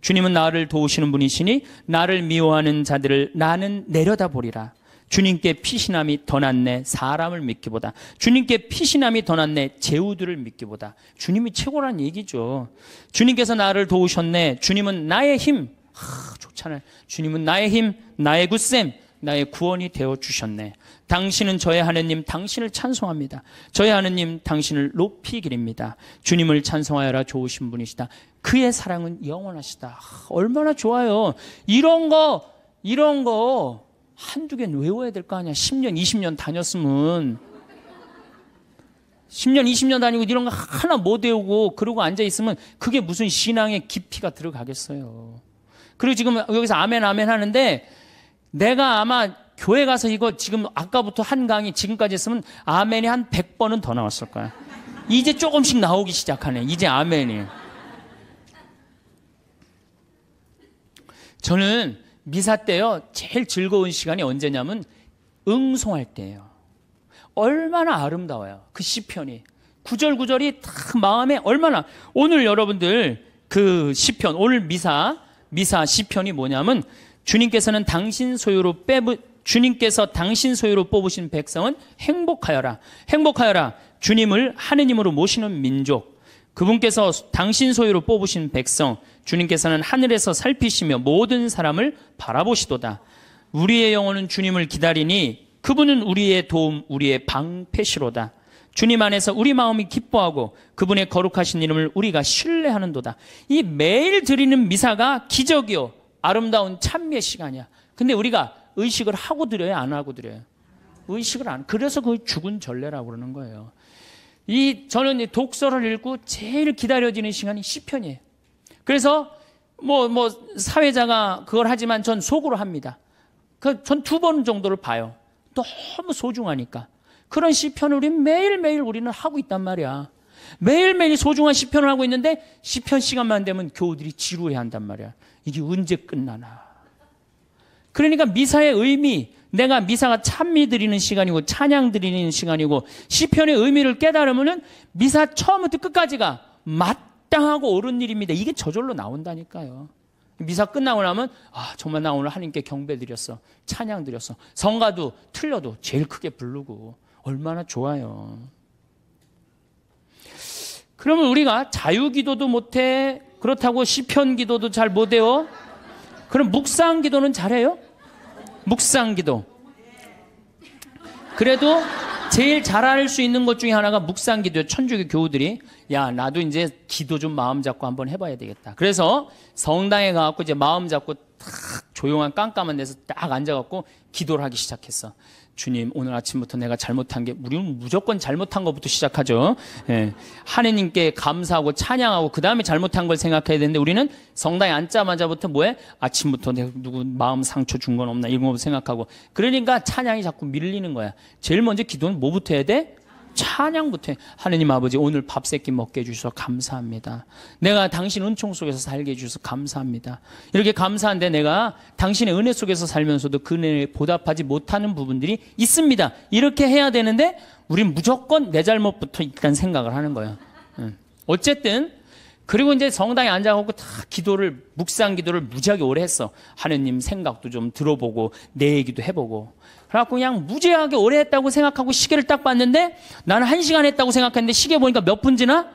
주님은 나를 도우시는 분이시니 나를 미워하는 자들을 나는 내려다보리라. 주님께 피신함이 더 낫네. 사람을 믿기보다. 주님께 피신함이 더 낫네. 제후들을 믿기보다. 주님이 최고란 얘기죠. 주님께서 나를 도우셨네. 주님은 나의 힘. 좋잖아요. 주님은 나의 힘, 나의 굳셈, 나의 구원이 되어주셨네. 당신은 저의 하느님, 당신을 찬송합니다. 저의 하느님, 당신을 높이 기립니다. 주님을 찬송하여라. 좋으신 분이시다. 그의 사랑은 영원하시다. 얼마나 좋아요. 이런 거 한두 개는 외워야 될 거 아니야. 10년, 20년 다녔으면. 10년, 20년 다니고 이런 거 하나 못 외우고 그러고 앉아있으면 그게 무슨 신앙의 깊이가 들어가겠어요. 그리고 지금 여기서 아멘, 아멘 하는데 내가 아마 교회 가서 이거 지금 아까부터 한 강의 지금까지 했으면 아멘이 한 100번은 더 나왔을 거야. 이제 조금씩 나오기 시작하네. 이제 아멘이. 저는 미사 때요, 제일 즐거운 시간이 언제냐면 응송할 때예요. 얼마나 아름다워요. 그 시편이. 구절구절이 딱 마음에 얼마나. 오늘 여러분들 그 시편, 오늘 미사 시편이 뭐냐면 주님께서 당신 소유로 뽑으신 백성은 행복하여라. 행복하여라. 주님을 하느님으로 모시는 민족. 그분께서 당신 소유로 뽑으신 백성, 주님께서는 하늘에서 살피시며 모든 사람을 바라보시도다. 우리의 영혼은 주님을 기다리니 그분은 우리의 도움, 우리의 방패시로다. 주님 안에서 우리 마음이 기뻐하고 그분의 거룩하신 이름을 우리가 신뢰하는도다. 이 매일 드리는 미사가 기적이요, 아름다운 찬미의 시간이야. 근데 우리가 의식을 하고 드려요, 안 하고 드려요? 의식을 안. 그래서 그걸 죽은 전례라고 그러는 거예요. 저는 독서를 읽고 제일 기다려지는 시간이 시편이에요. 그래서 사회자가 그걸 하지만 전 속으로 합니다. 전 2번 정도를 봐요. 너무 소중하니까. 그런 시편을 우리 매일매일 우리는 하고 있단 말이야. 매일매일 소중한 시편을 하고 있는데 시편 시간만 되면 교우들이 지루해한단 말이야. 이게 언제 끝나나. 그러니까 미사의 의미, 내가 미사가 찬미 드리는 시간이고 찬양 드리는 시간이고 시편의 의미를 깨달으면은 미사 처음부터 끝까지가 마땅하고 옳은 일입니다. 이게 저절로 나온다니까요. 미사 끝나고 나면 정말 나 오늘 하나님께 경배 드렸어. 찬양 드렸어. 성가도 틀려도 제일 크게 부르고 얼마나 좋아요. 그러면 우리가 자유기도도 못해. 그렇다고 시편 기도도 잘 못해요. 그럼 묵상 기도는 잘해요? 묵상 기도. 그래도 제일 잘할 수 있는 것 중에 하나가 묵상 기도예요. 천주교 교우들이 나도 이제 기도 좀 마음 잡고 한번 해봐야 되겠다. 그래서 성당에 가갖고 이제 마음 잡고 딱 조용한 깜깜한 데서 딱 앉아갖고 기도를 하기 시작했어. 주님, 오늘 아침부터 내가 잘못한 게, 우리는 무조건 잘못한 것부터 시작하죠. 예. 하느님께 감사하고 찬양하고 그 다음에 잘못한 걸 생각해야 되는데 우리는 성당에 앉자마자부터 뭐해? 아침부터 내가 누구 마음 상처 준 건 없나 이런 거 생각하고. 그러니까 찬양이 자꾸 밀리는 거야. 제일 먼저 기도는 뭐부터 해야 돼? 찬양부터 해. 하느님 아버지, 오늘 밥 세끼 먹게 해주셔서 감사합니다. 내가 당신 은총 속에서 살게 해주셔서 감사합니다. 이렇게 감사한데 내가 당신의 은혜 속에서 살면서도 그 은혜에 보답하지 못하는 부분들이 있습니다. 이렇게 해야 되는데 우린 무조건 내 잘못부터 일단 생각을 하는 거예요. 어쨌든 그리고 이제 성당에 앉아갖고 다 묵상 기도를 무지하게 오래 했어. 하느님 생각도 좀 들어보고 내 얘기도 해보고. 그래갖고 그냥 무지하게 오래 했다고 생각하고 시계를 딱 봤는데 나는 1시간 했다고 생각했는데 시계 보니까 몇 분 지나?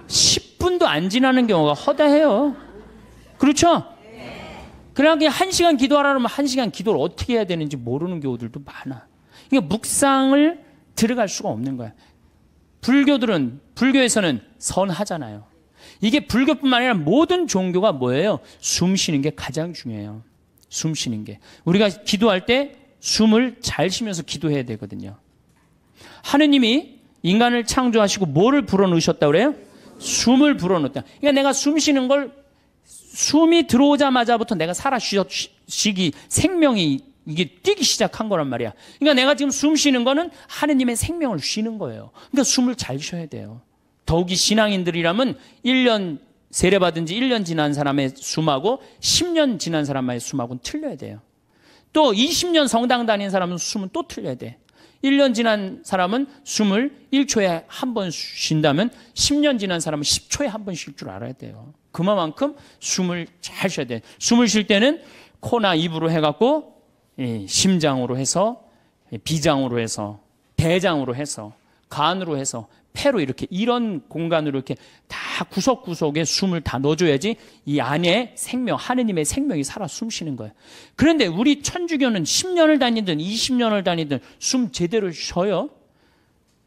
10분도 안 지나는 경우가 허다해요. 그렇죠? 그냥 1시간 기도하라 그러면 1시간 기도를 어떻게 해야 되는지 모르는 교우들도 많아. 그러니까 묵상을 들어갈 수가 없는 거야. 불교에서는 선하잖아요. 이게 불교뿐만 아니라 모든 종교가 뭐예요? 숨 쉬는 게 가장 중요해요. 숨 쉬는 게. 우리가 기도할 때 숨을 잘 쉬면서 기도해야 되거든요. 하느님이 인간을 창조하시고 뭐를 불어넣으셨다고 그래요? 숨을 불어넣었다. 그러니까 내가 숨 쉬는 걸 숨이 들어오자마자부터 내가 살아 쉬기 생명이 이게 뛰기 시작한 거란 말이야. 그러니까 내가 지금 숨 쉬는 거는 하느님의 생명을 쉬는 거예요. 그러니까 숨을 잘 쉬어야 돼요. 더욱이 신앙인들이라면 1년 세례받은 지 1년 지난 사람의 숨하고 10년 지난 사람의 숨하고는 틀려야 돼요. 또 20년 성당 다닌 사람은 숨은 또 틀려야 돼. 1년 지난 사람은 숨을 1초에 한 번 쉰다면 10년 지난 사람은 10초에 한 번 쉴 줄 알아야 돼요. 그만큼 숨을 잘 쉬어야 돼. 숨을 쉴 때는 코나 입으로 해갖고 심장으로 해서 비장으로 해서 대장으로 해서 간으로 해서 폐로 이렇게 이런 공간으로 이렇게 다 구석구석에 숨을 다 넣어줘야지 이 안에 생명, 하느님의 생명이 살아 숨쉬는 거예요. 그런데 우리 천주교는 10년을 다니든 20년을 다니든 숨 제대로 쉬어요?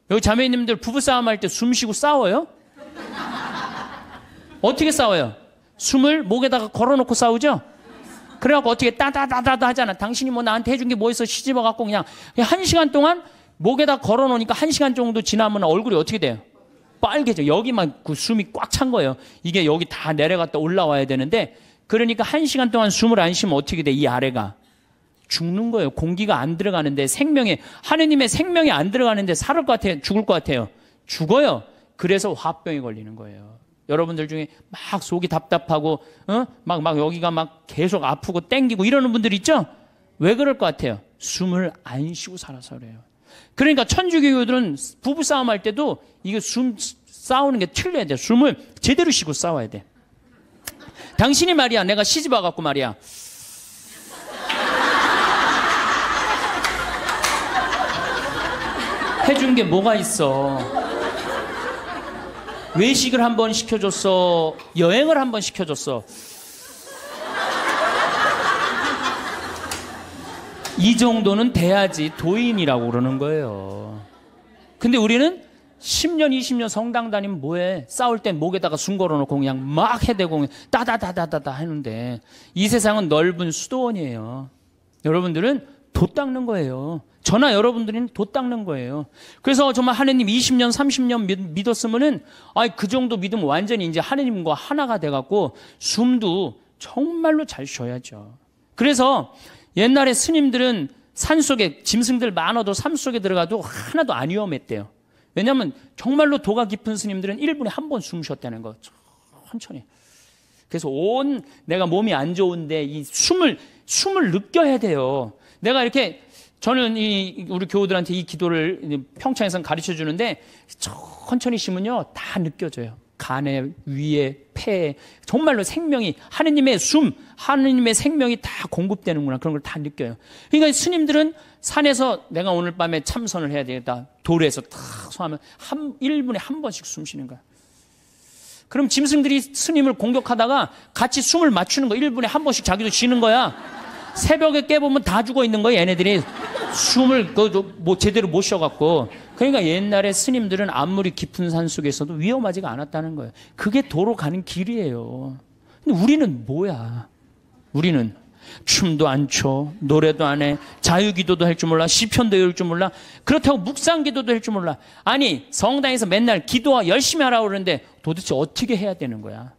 여기 자매님들 부부싸움 할 때 숨 쉬고 싸워요? 어떻게 싸워요? 숨을 목에다가 걸어놓고 싸우죠? 그래갖고 어떻게 따다다다다 하잖아. 당신이 뭐 나한테 해준 게 뭐 있어? 시집어갖고 그냥 1시간 동안 목에다 걸어놓으니까 1시간 정도 지나면 얼굴이 어떻게 돼요? 빨개져. 여기만 그 숨이 꽉 찬 거예요. 이게 여기 다 내려갔다 올라와야 되는데 그러니까 1시간 동안 숨을 안 쉬면 어떻게 돼? 이 아래가 죽는 거예요. 공기가 안 들어가는데 하느님의 생명이 안 들어가는데 살을 것 같아요? 죽을 것 같아요? 죽어요. 그래서 화병이 걸리는 거예요. 여러분들 중에 막 속이 답답하고 막 여기가 막 계속 아프고 땡기고 이러는 분들 있죠? 왜 그럴 것 같아요? 숨을 안 쉬고 살아서 그래요. 그러니까 천주교들은 부부싸움 할 때도 이게 숨 싸우는 게 틀려야 돼. 숨을 제대로 쉬고 싸워야 돼. 당신이 말이야, 내가 시집 와갖고 말이야, 해준 게 뭐가 있어? 외식을 한번 시켜줬어? 여행을 한번 시켜줬어? 이 정도는 돼야지 도인이라고 그러는 거예요. 근데 우리는 10년, 20년 성당 다니면 뭐해? 싸울 땐 목에다가 숨 걸어놓고 그냥 막 해대고 따다다다다다 하는데 이 세상은 넓은 수도원이에요. 여러분들은 돛 닦는 거예요. 저나 여러분들은 돛 닦는 거예요. 그래서 정말 하느님 20년, 30년 믿었으면은 그 정도 믿으면 완전히 이제 하느님과 하나가 돼갖고 숨도 정말로 잘 쉬어야죠. 그래서 옛날에 스님들은 산속에 짐승들 많아도 산속에 들어가도 하나도 안 위험했대요. 왜냐하면 정말로 도가 깊은 스님들은 1분에 한 번 숨 쉬었다는 거. 천천히. 그래서 내가 몸이 안 좋은데 이 숨을 느껴야 돼요. 내가 이렇게 저는 우리 교우들한테 이 기도를 평창에서 가르쳐 주는데 천천히 쉬면요 다 느껴져요. 간에, 위에, 폐에 정말로 생명이 하느님의 하느님의 생명이 다 공급되는구나 그런 걸 다 느껴요. 그러니까 스님들은 산에서 내가 오늘 밤에 참선을 해야 되겠다. 돌에서 탁 소하면 1분에 한 번씩 숨 쉬는 거야. 그럼 짐승들이 스님을 공격하다가 같이 숨을 맞추는 거야. 1분에 한 번씩 자기도 쉬는 거야. 새벽에 깨보면 다 죽어 있는 거야. 얘네들이 숨을 제대로 못 쉬어갖고. 그러니까 옛날에 스님들은 아무리 깊은 산 속에서도 위험하지가 않았다는 거예요. 그게 도로 가는 길이에요. 근데 우리는 뭐야? 우리는 춤도 안 춰, 노래도 안 해, 자유기도도 할 줄 몰라, 시편도 외울 줄 몰라, 그렇다고 묵상기도도 할 줄 몰라. 아니 성당에서 맨날 기도 열심히 하라고 그러는데 도대체 어떻게 해야 되는 거야?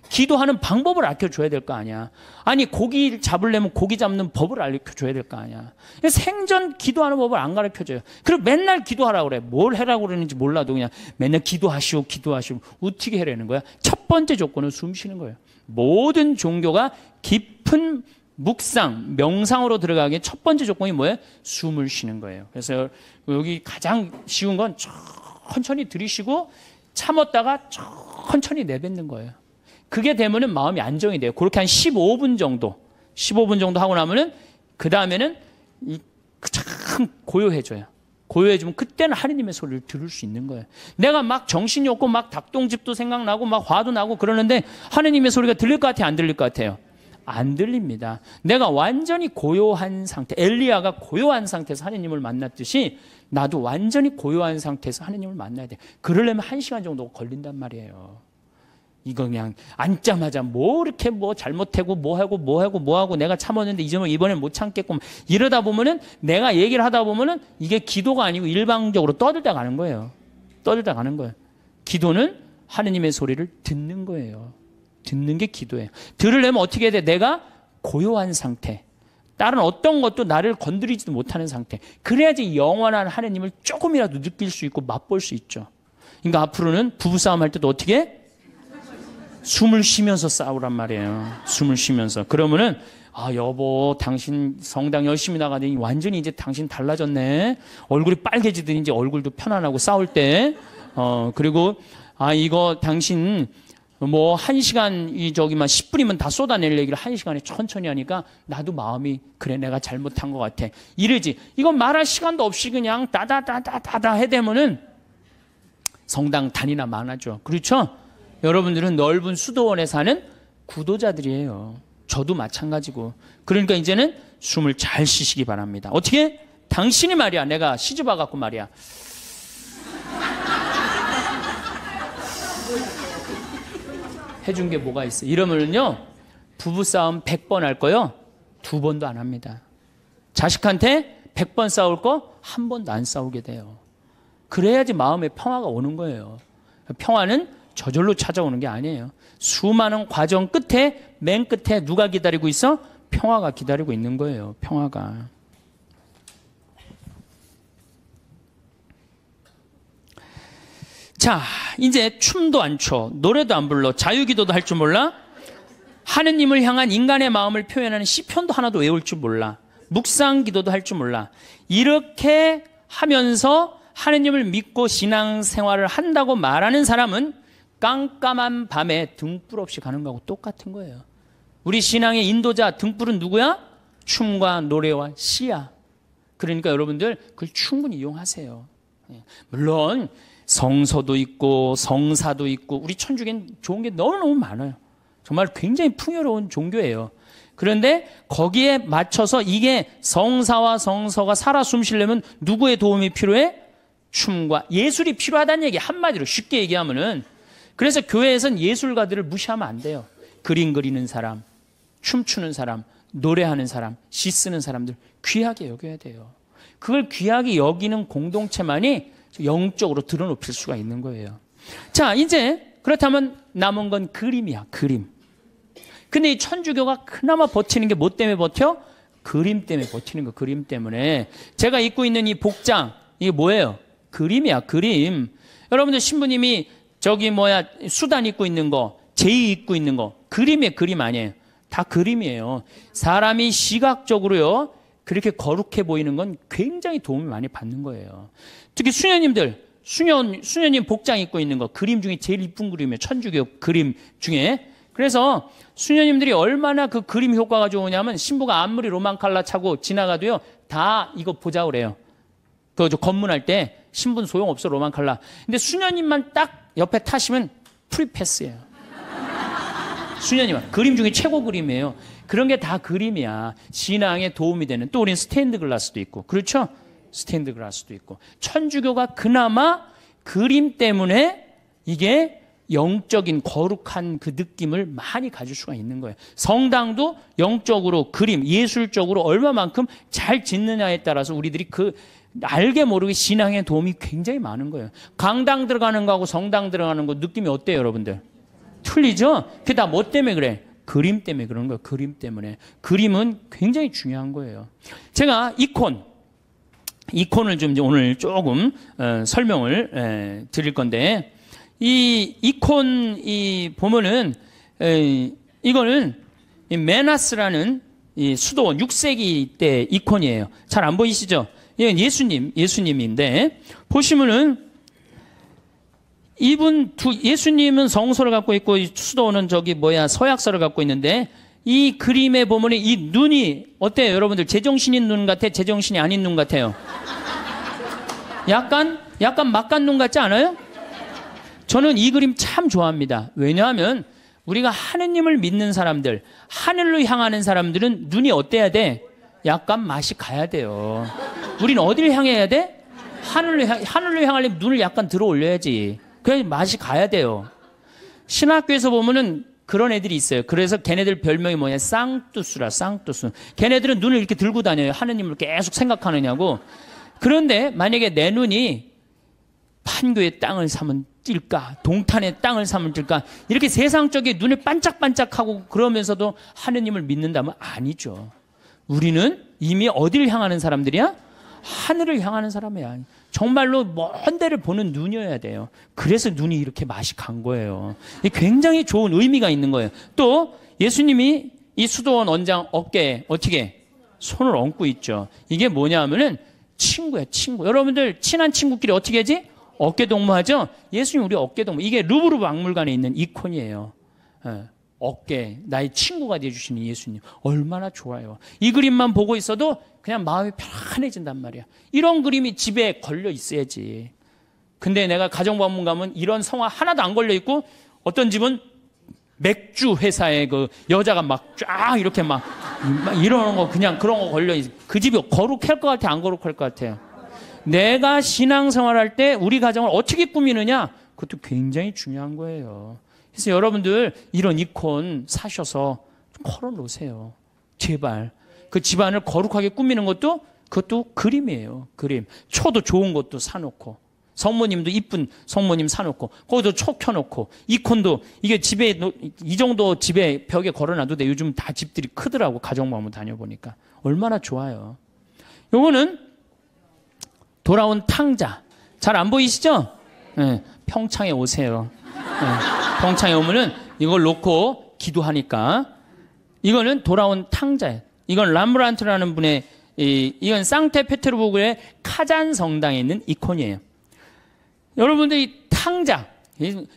기도하는 방법을 알려줘야 될 거 아니야. 아니 고기 잡으려면 고기 잡는 법을 알려줘야 될 거 아니야. 생전 기도하는 법을 안 가르쳐줘요. 그리고 맨날 기도하라고 그래. 뭘 하라고 그러는지 몰라도 그냥 맨날 기도하시오 어떻게 해라는 거야? 첫 번째 조건은 숨 쉬는 거예요. 모든 종교가 깊은 묵상, 명상으로 들어가기에 첫 번째 조건이 뭐예요? 숨을 쉬는 거예요. 그래서 여기 가장 쉬운 건 천천히 들이쉬고 참았다가 천천히 내뱉는 거예요. 그게 되면은 마음이 안정이 돼요. 그렇게 한 15분 정도 하고 나면은 그 다음에는 참 고요해져요. 고요해지면 그때는 하느님의 소리를 들을 수 있는 거예요. 내가 막 정신이 없고 막 닭똥집도 생각나고 막 화도 나고 그러는데 하느님의 소리가 들릴 것 같아요? 안 들릴 것 같아요? 안 들립니다. 내가 완전히 고요한 상태, 엘리야가 고요한 상태에서 하느님을 만났듯이 나도 완전히 고요한 상태에서 하느님을 만나야 돼. 그러려면 1시간 정도 걸린단 말이에요. 이거 그냥 앉자마자 뭐 이렇게 뭐 잘못하고 뭐하고 내가 참았는데 이번엔 못 참겠고 이러다 보면은 내가 얘기를 하다 보면은 이게 기도가 아니고 일방적으로 떠들다 가는 거예요. 떠들다 가는 거예요. 기도는 하느님의 소리를 듣는 거예요. 듣는 게 기도예요. 들으려면 어떻게 해야 돼? 내가 고요한 상태. 다른 어떤 것도 나를 건드리지도 못하는 상태. 그래야지 영원한 하느님을 조금이라도 느낄 수 있고 맛볼 수 있죠. 그러니까 앞으로는 부부싸움 할 때도 어떻게 해? 숨을 쉬면서 싸우란 말이에요. 숨을 쉬면서. 그러면은 여보 당신 성당 열심히 나가더니 완전히 이제 당신 달라졌네. 얼굴이 빨개지더니 이제 얼굴도 편안하고 싸울 때. 그리고 이거 당신 뭐 1시간 10분이면 다 쏟아낼 얘기를 1시간에 천천히 하니까 나도 마음이 그래 내가 잘못한 것 같아. 이러지. 이건 말할 시간도 없이 그냥 따다다다다다 해대면은 성당 단위나 많아져. 그렇죠? 여러분들은 넓은 수도원에 사는 구도자들이에요. 저도 마찬가지고. 그러니까 이제는 숨을 잘 쉬시기 바랍니다. 어떻게? 당신이 말이야. 내가 시집 와갖고 말이야. 해준 게 뭐가 있어? 이러면은요, 부부싸움 100번 할 거요, 2번도 안 합니다. 자식한테 100번 싸울 거 1번도 안 싸우게 돼요. 그래야지 마음에 평화가 오는 거예요. 평화는 저절로 찾아오는 게 아니에요. 수많은 과정 끝에, 맨 끝에 누가 기다리고 있어? 평화가 기다리고 있는 거예요. 평화가. 자, 이제 춤도 안 춰, 노래도 안 불러, 자유기도도 할 줄 몰라, 하느님을 향한 인간의 마음을 표현하는 시편도 하나도 외울 줄 몰라, 묵상기도도 할 줄 몰라. 이렇게 하면서 하느님을 믿고 신앙생활을 한다고 말하는 사람은 깜깜한 밤에 등불 없이 가는 거하고 똑같은 거예요. 우리 신앙의 인도자 등불은 누구야? 춤과 노래와 시야. 그러니까 여러분들 그걸 충분히 이용하세요. 물론 성서도 있고 성사도 있고 우리 천주교는 좋은 게 너무너무 많아요. 정말 굉장히 풍요로운 종교예요. 그런데 거기에 맞춰서 이게 성사와 성서가 살아 숨쉬려면 누구의 도움이 필요해? 춤과 예술이 필요하다는 얘기. 한마디로 쉽게 얘기하면은. 그래서 교회에서는 예술가들을 무시하면 안 돼요. 그림 그리는 사람, 춤추는 사람, 노래하는 사람, 시 쓰는 사람들 귀하게 여겨야 돼요. 그걸 귀하게 여기는 공동체만이 영적으로 드러높일 수가 있는 거예요. 자, 이제 그렇다면 남은 건 그림이야, 그림. 근데 이 천주교가 그나마 버티는 게 뭐 때문에 버텨? 그림 때문에 버티는 거, 그림 때문에. 제가 입고 있는 이 복장, 이게 뭐예요? 그림이야, 그림. 여러분들 신부님이 수단 입고 있는 거, 제의 입고 있는 거, 그림이에요, 그림 아니에요. 다 그림이에요. 사람이 시각적으로요, 그렇게 거룩해 보이는 건 굉장히 도움을 많이 받는 거예요. 특히 수녀님들, 수녀님 복장 입고 있는 거, 그림 중에 제일 이쁜 그림이에요. 천주교 그림 중에. 그래서 수녀님들이 얼마나 그 그림 효과가 좋으냐면 신부가 아무리 로망칼라 차고 지나가도요, 다 이거 보자 그래요. 검문할 때 신부는 소용없어, 로망칼라. 근데 수녀님만 딱 옆에 타시면 프리패스예요. 수녀님은 그림 중에 최고 그림이에요. 그런 게 다 그림이야. 신앙에 도움이 되는. 또 우리는 스테인드 글라스도 있고. 그렇죠? 스테인드 글라스도 있고. 천주교가 그나마 그림 때문에 이게 영적인 거룩한 그 느낌을 많이 가질 수가 있는 거예요. 성당도 영적으로 그림, 예술적으로 얼마만큼 잘 짓느냐에 따라서 우리들이 알게 모르게 신앙에 도움이 굉장히 많은 거예요. 강당 들어가는 거하고 성당 들어가는 거 느낌이 어때요, 여러분들? 틀리죠? 그게 다 뭐 때문에 그래? 그림 때문에 그런 거예요. 그림 때문에. 그림은 굉장히 중요한 거예요. 제가 이콘을 좀 오늘 조금 설명을 드릴 건데, 이 이콘 보면은 이거는 메나스라는 이 수도원 6세기 때 이콘이에요. 잘 안 보이시죠? 이건 예수님인데 보시면은 예수님은 성소를 갖고 있고 수도원은 서약서를 갖고 있는데 이 그림에 보면 이 눈이 어때요, 여러분들? 제정신인 눈 같아? 제정신이 아닌 눈 같아요? 약간 막간 눈 같지 않아요? 저는 이 그림 참 좋아합니다. 왜냐하면 우리가 하느님을 믿는 사람들, 하늘로 향하는 사람들은 눈이 어때야 돼? 약간 맛이 가야 돼요. 우리는 어디를 향해야 돼? 하늘로 향하려면 눈을 약간 들어 올려야지. 그래야 맛이 가야 돼요. 신학교에서 보면은 그런 애들이 있어요. 그래서 걔네들 별명이 뭐냐? 쌍뚜스라, 쌍뚜스. 걔네들은 눈을 이렇게 들고 다녀요. 하느님을 계속 생각하느냐고. 그런데 만약에 내 눈이 판교의 땅을 사면 뛸까? 동탄의 땅을 사면 뛸까? 이렇게 세상적인 눈을 반짝반짝하고 그러면서도 하느님을 믿는다면 아니죠. 우리는 이미 어디를 향하는 사람들이야? 하늘을 향하는 사람이야. 정말로 먼 데를 보는 눈이어야 돼요. 그래서 눈이 이렇게 맛이 간 거예요. 굉장히 좋은 의미가 있는 거예요. 또 예수님이 이 수도원 원장 어깨에 어떻게 손을 얹고 있죠. 이게 뭐냐 하면은 친구야, 친구. 여러분들 친한 친구끼리 어떻게 하지? 어깨 동무하죠? 예수님 우리 어깨 동무. 이게 루브르 박물관에 있는 이콘이에요. 어깨, 나의 친구가 되어주시는 예수님. 얼마나 좋아요. 이 그림만 보고 있어도 그냥 마음이 편안해진단 말이야. 이런 그림이 집에 걸려 있어야지. 근데 내가 가정방문 가면 이런 성화 하나도 안 걸려 있고 어떤 집은 맥주 회사에 그 여자가 막 쫙 이렇게 막 이러는 거 그냥 그런 거 걸려 있어. 그 집이 거룩할 것 같아? 안 거룩할 것 같아요? 내가 신앙생활할 때 우리 가정을 어떻게 꾸미느냐? 그것도 굉장히 중요한 거예요. 그래서 여러분들 이런 이콘 사셔서 걸어놓으세요. 제발. 그 집안을 거룩하게 꾸미는 것도 그것도 그림이에요. 그림. 초도 좋은 것도 사놓고 성모님도 이쁜 성모님 사놓고 거기도 초 켜놓고 이콘도 이게 집에 이 정도 집에 벽에 걸어놔도 돼. 요즘 다 집들이 크더라고. 가정방문 다녀보니까. 얼마나 좋아요. 요거는 돌아온 탕자. 잘 안 보이시죠? 네, 평창에 오세요. 네, 평창에 오면은 이걸 놓고 기도하니까. 이거는 돌아온 탕자예요. 이건 람브란트라는 분의 이건 상테페테르부르크의 카잔 성당에 있는 이콘이에요. 여러분들 이 탕자,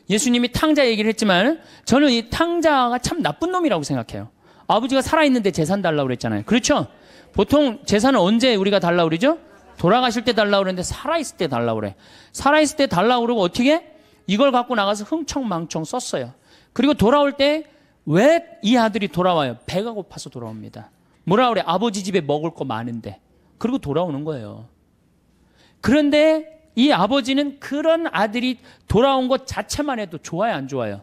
예수님이 탕자 얘기를 했지만 저는 이 탕자가 참 나쁜 놈이라고 생각해요. 아버지가 살아있는데 재산 달라고 그랬잖아요. 그렇죠? 보통 재산은 언제 우리가 달라고 그러죠? 돌아가실 때 달라고 그러는데 살아있을 때 달라고 그래. 살아있을 때 달라고 그러고 어떻게? 이걸 갖고 나가서 흥청망청 썼어요. 그리고 돌아올 때 왜 이 아들이 돌아와요? 배가 고파서 돌아옵니다. 뭐라 그래? 아버지 집에 먹을 거 많은데. 그리고 돌아오는 거예요. 그런데 이 아버지는 그런 아들이 돌아온 것 자체만 해도 좋아요, 안 좋아요?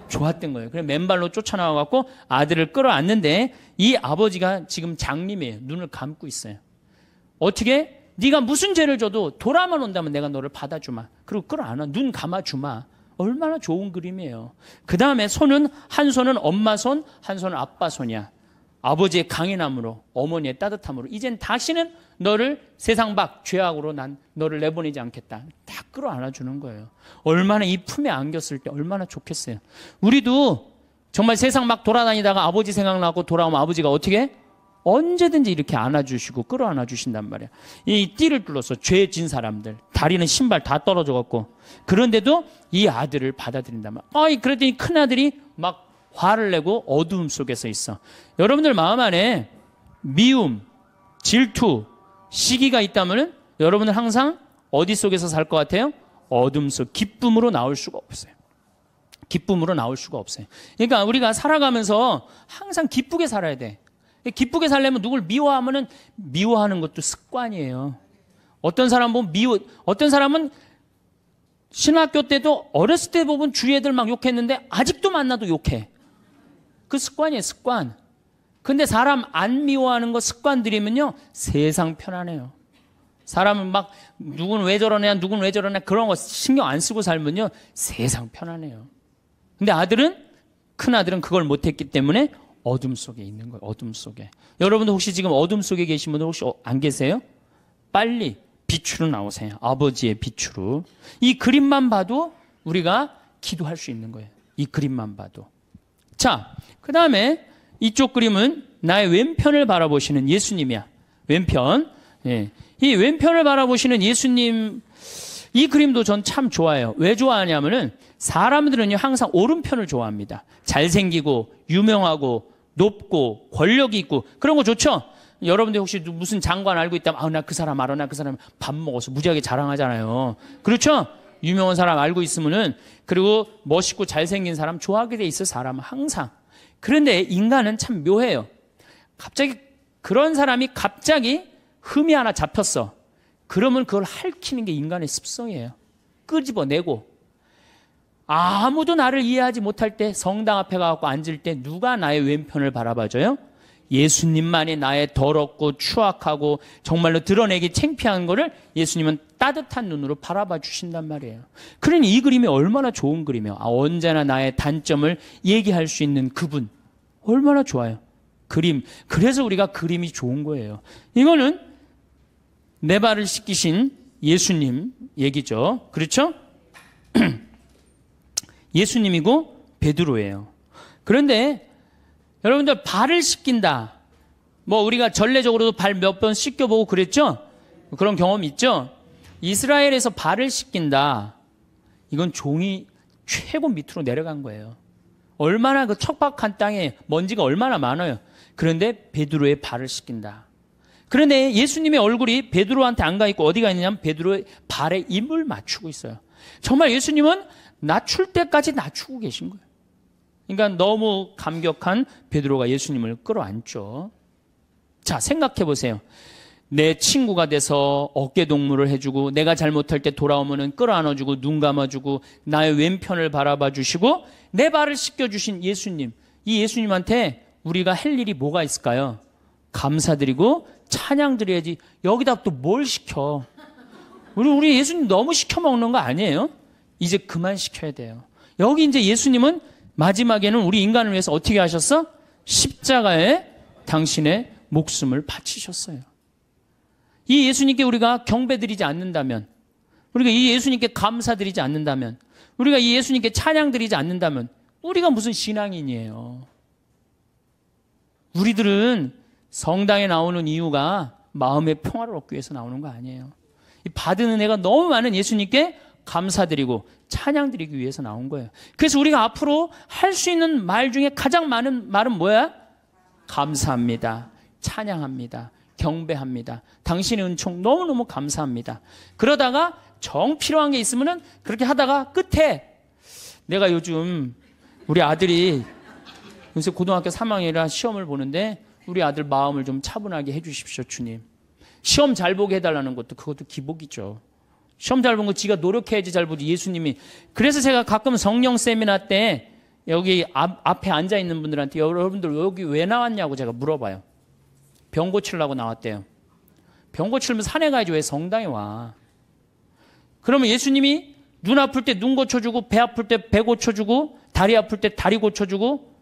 좋았던 거예요. 그래서 맨발로 쫓아나와갖고 아들을 끌어안는데 이 아버지가 지금 장님이에요. 눈을 감고 있어요. 어떻게? 네가 무슨 죄를 져도 돌아만 온다면 내가 너를 받아주마. 그리고 끌어안아. 눈 감아주마. 얼마나 좋은 그림이에요. 그 다음에 손은 한 손은 엄마 손, 한 손은 아빠 손이야. 아버지의 강인함으로, 어머니의 따뜻함으로 이젠 다시는 너를 세상 밖 죄악으로 난 너를 내보내지 않겠다. 다 끌어안아주는 거예요. 얼마나 이 품에 안겼을 때 얼마나 좋겠어요. 우리도 정말 세상 막 돌아다니다가 아버지 생각나고 돌아오면 아버지가 어떻게 해? 언제든지 이렇게 안아주시고 끌어안아주신단 말이야. 이 띠를 뚫어서 죄 진 사람들, 다리는 신발 다 떨어져갖고 그런데도 이 아들을 받아들인단 말이야. 그랬더니 큰아들이 막 화를 내고 어두움 속에서 있어. 여러분들 마음 안에 미움, 질투, 시기가 있다면 여러분은 항상 어디 속에서 살 것 같아요? 어둠 속, 기쁨으로 나올 수가 없어요. 기쁨으로 나올 수가 없어요. 그러니까 우리가 살아가면서 항상 기쁘게 살아야 돼. 기쁘게 살려면 누굴 미워하면은 미워하는 것도 습관이에요. 어떤 사람은 어떤 사람은 신학교 때도 어렸을 때 보면 주위 애들 막 욕했는데 아직도 만나도 욕해. 그 습관이에요, 습관. 근데 사람 안 미워하는 거 습관 들이면요, 세상 편안해요. 사람은 막 누구는 왜 저러냐, 누구는 왜 저러냐 그런 거 신경 안 쓰고 살면요, 세상 편안해요. 근데 큰 아들은 그걸 못했기 때문에 어둠 속에 있는 거예요. 어둠 속에. 여러분도 혹시 지금 어둠 속에 계신 분들 혹시 안 계세요? 빨리 빛으로 나오세요. 아버지의 빛으로. 이 그림만 봐도 우리가 기도할 수 있는 거예요. 이 그림만 봐도. 자, 그 다음에 이쪽 그림은 나의 왼편을 바라보시는 예수님이야. 왼편. 예. 이 왼편을 바라보시는 예수님, 이 그림도 전 참 좋아해요. 왜 좋아하냐면은 사람들은요, 항상 오른편을 좋아합니다. 잘생기고, 유명하고, 높고, 권력이 있고, 그런 거 좋죠? 여러분들 혹시 무슨 장관 알고 있다면, 나 그 사람 알아, 나 그 사람 밥 먹어서 무지하게 자랑하잖아요. 그렇죠? 유명한 사람 알고 있으면은, 그리고 멋있고 잘생긴 사람 좋아하게 돼 있어, 사람은 항상. 그런데 인간은 참 묘해요. 갑자기 그런 사람이 갑자기 흠이 하나 잡혔어. 그러면 그걸 핥히는 게 인간의 습성이에요. 끄집어내고. 아무도 나를 이해하지 못할 때, 성당 앞에 가서 앉을 때 누가 나의 왼편을 바라봐줘요? 예수님만이 나의 더럽고 추악하고 정말로 드러내기 창피한 거를 예수님은 따뜻한 눈으로 바라봐 주신단 말이에요. 그러니 이 그림이 얼마나 좋은 그림이에요. 언제나 나의 단점을 얘기할 수 있는 그분, 얼마나 좋아요. 그림. 그래서 우리가 그림이 좋은 거예요. 이거는 내 발을 씻기신 예수님 얘기죠. 그렇죠? 예수님이고 베드로예요. 그런데 여러분들, 발을 씻긴다. 뭐 우리가 전례적으로도 발 몇 번 씻겨보고 그랬죠? 그런 경험 있죠? 이스라엘에서 발을 씻긴다. 이건 종이 최고 밑으로 내려간 거예요. 얼마나 그 척박한 땅에 먼지가 얼마나 많아요. 그런데 베드로의 발을 씻긴다. 그런데 예수님의 얼굴이 베드로한테 안 가 있고 어디가 있느냐면 베드로의 발에 입을 맞추고 있어요. 정말 예수님은 낮출 때까지 낮추고 계신 거예요. 그러니까 너무 감격한 베드로가 예수님을 끌어안죠. 자, 생각해 보세요. 내 친구가 돼서 어깨 동무를 해주고, 내가 잘못할 때 돌아오면은 끌어안아주고, 눈 감아주고, 나의 왼편을 바라봐 주시고, 내 발을 씻겨주신 예수님. 이 예수님한테 우리가 할 일이 뭐가 있을까요? 감사드리고 찬양 드려야지. 여기다 또 뭘 시켜? 우리 예수님 너무 시켜 먹는 거 아니에요? 이제 그만 시켜야 돼요. 여기 이제 예수님은 마지막에는 우리 인간을 위해서 어떻게 하셨어? 십자가에 당신의 목숨을 바치셨어요. 이 예수님께 우리가 경배드리지 않는다면, 우리가 이 예수님께 감사드리지 않는다면, 우리가 이 예수님께 찬양드리지 않는다면 우리가 무슨 신앙인이에요. 우리들은 성당에 나오는 이유가 마음의 평화를 얻기 위해서 나오는 거 아니에요. 이 받은 은혜가 너무 많은 예수님께 감사드리고 찬양드리기 위해서 나온 거예요. 그래서 우리가 앞으로 할 수 있는 말 중에 가장 많은 말은 뭐야? 감사합니다. 찬양합니다. 경배합니다. 당신의 은총 너무너무 감사합니다. 그러다가 정 필요한 게 있으면은 그렇게 하다가 끝에, 내가 요즘 우리 아들이 요새 고등학교 3학년이라 시험을 보는데 우리 아들 마음을 좀 차분하게 해주십시오, 주님. 시험 잘 보게 해달라는 것도 그것도 기복이죠. 시험 잘 본 거 지가 노력해야지 잘 보지, 예수님이. 그래서 제가 가끔 성령 세미나 때 여기 앞에 앉아 있는 분들한테 여러분들 여기 왜 나왔냐고 제가 물어봐요. 병 고치려고 나왔대요. 병 고치려면 산에 가야지 왜 성당에 와? 그러면 예수님이 눈 아플 때 눈 고쳐주고, 배 아플 때 배 고쳐주고, 다리 아플 때 다리 고쳐주고,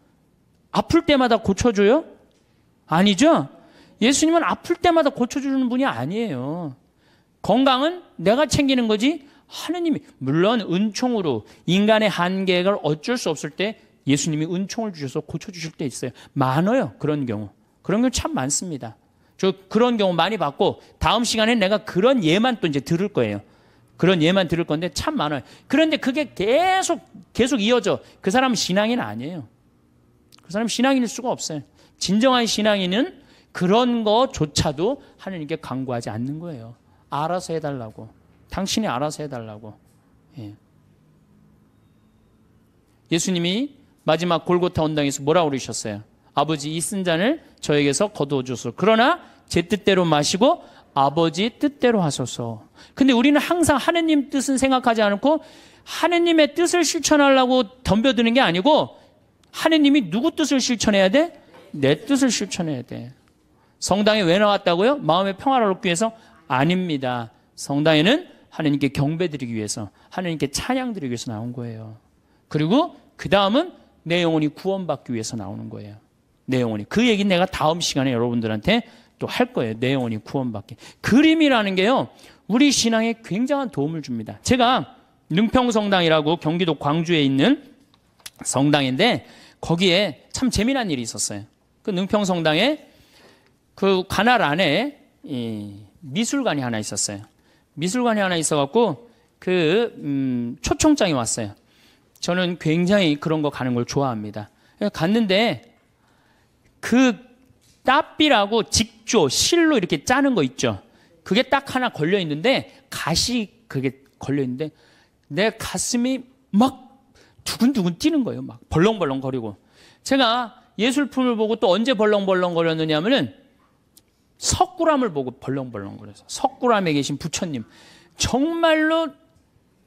아플 때마다 고쳐줘요? 아니죠? 예수님은 아플 때마다 고쳐주는 분이 아니에요. 건강은 내가 챙기는 거지, 하느님이. 물론 은총으로 인간의 한계가 어쩔 수 없을 때 예수님이 은총을 주셔서 고쳐주실 때 있어요. 많아요, 그런 경우. 그런 경우 참 많습니다. 저 그런 경우 많이 봤고, 다음 시간에 내가 그런 예만 또 이제 들을 거예요. 그런 예만 들을 건데 참 많아요. 그런데 그게 계속 이어져. 그 사람은 신앙인 아니에요. 그 사람은 신앙인일 수가 없어요. 진정한 신앙인은 그런 거조차도 하나님께 간구하지 않는 거예요. 알아서 해달라고. 당신이 알아서 해달라고. 예. 예수님이 마지막 골고타 언당에서 뭐라고 그러셨어요? 아버지, 이 쓴 잔을 저에게서 거두어 주소서. 그러나 제 뜻대로 마시고 아버지 뜻대로 하소서. 근데 우리는 항상 하느님 뜻은 생각하지 않고 하느님의 뜻을 실천하려고 덤벼드는 게 아니고, 하느님이 누구 뜻을 실천해야 돼? 내 뜻을 실천해야 돼. 성당에 왜 나왔다고요? 마음의 평화를 얻기 위해서? 아닙니다. 성당에는 하느님께 경배드리기 위해서, 하느님께 찬양드리기 위해서 나온 거예요. 그리고 그 다음은 내 영혼이 구원받기 위해서 나오는 거예요. 내 영혼이. 그 얘기는 내가 다음 시간에 여러분들한테 또 할 거예요. 내 영혼이 구원받기. 그림이라는 게요, 우리 신앙에 굉장한 도움을 줍니다. 제가 능평성당이라고 경기도 광주에 있는 성당인데, 거기에 참 재미난 일이 있었어요. 그 능평성당에 그 관할 안에 미술관이 하나 있었어요. 미술관이 하나 있어갖고 초청장이 왔어요. 저는 굉장히 그런 거 가는 걸 좋아합니다. 갔는데 그 따삐라고 직조, 실로 이렇게 짜는 거 있죠. 그게 딱 하나 걸려 있는데, 가시 그게 걸려 있는데, 내 가슴이 막 두근두근 뛰는 거예요. 막 벌렁벌렁 거리고. 제가 예술품을 보고 또 언제 벌렁벌렁 거렸느냐 하면은 석굴암을 보고 벌렁벌렁 거려서, 석굴암에 계신 부처님. 정말로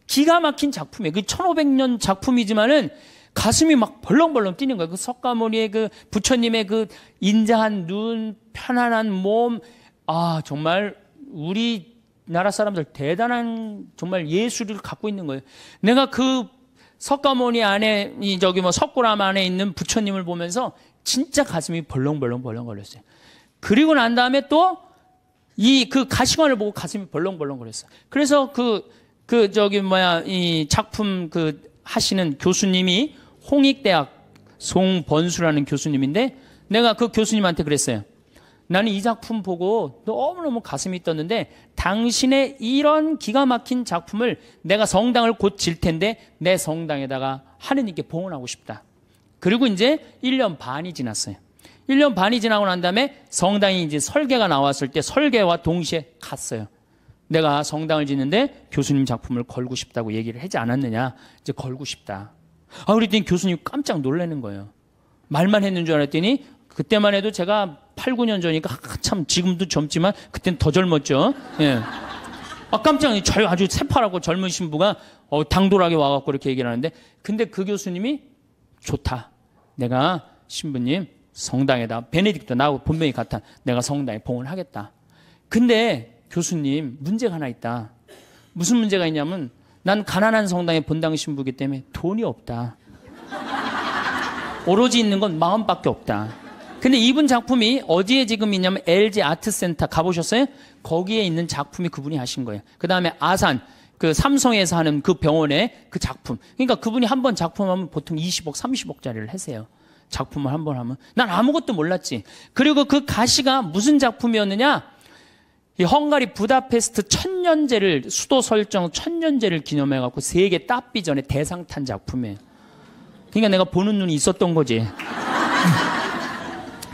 기가 막힌 작품이에요. 그 1500년 작품이지만은 가슴이 막 벌렁벌렁 뛰는 거예요. 그 석가모니의 그 부처님의 그 인자한 눈, 편안한 몸, 아, 정말 우리나라 사람들 대단한 정말 예술을 갖고 있는 거예요. 내가 그 석가모니 안에, 석굴암 안에 있는 부처님을 보면서 진짜 가슴이 벌렁벌렁 거렸어요. 그리고 난 다음에 또 그 가시관을 보고 가슴이 벌렁벌렁 거렸어요. 그래서 이 작품 하시는 교수님이 홍익대학 송번수라는 교수님인데, 내가 그 교수님한테 그랬어요. 나는 이 작품 보고 너무너무 가슴이 떴는데, 당신의 이런 기가 막힌 작품을 내가 성당을 곧 질 텐데 내 성당에다가 하느님께 봉헌하고 싶다. 그리고 이제 1년 반이 지났어요. 1년 반이 지나고 난 다음에 성당이 이제 설계가 나왔을 때 설계와 동시에 갔어요. 내가 성당을 짓는데 교수님 작품을 걸고 싶다고 얘기를 하지 않았느냐. 이제 걸고 싶다. 그랬더니 교수님 깜짝 놀라는 거예요. 말만 했는 줄 알았더니, 그때만 해도 제가 8, 9년 전이니까 참 지금도 젊지만 그때는 더 젊었죠. 예. 깜짝, 아주 새파랗고 젊은 신부가 당돌하게 와갖고 이렇게 얘기를 하는데, 근데 그 교수님이 좋다. 내가 신부님 성당에다, 베네딕토 나하고 본명이 같아. 내가 성당에 봉헌하겠다. 근데 교수님 문제가 하나 있다. 무슨 문제가 있냐면, 난 가난한 성당의 본당 신부이기 때문에 돈이 없다. 오로지 있는 건 마음밖에 없다. 근데 이분 작품이 어디에 지금 있냐면 LG 아트센터 가보셨어요? 거기에 있는 작품이 그분이 하신 거예요. 그 다음에 아산, 삼성에서 하는 그 병원의 그 작품. 그러니까 그분이 한 번 작품하면 보통 20억, 30억짜리를 하세요. 작품을 한 번 하면. 난 아무것도 몰랐지. 그리고 그 가시가 무슨 작품이었느냐? 이 헝가리 부다페스트 천년제를, 수도 설정 천년제를 기념해갖고 세계 따비전에 대상 탄 작품이에요. 그러니까 내가 보는 눈이 있었던 거지.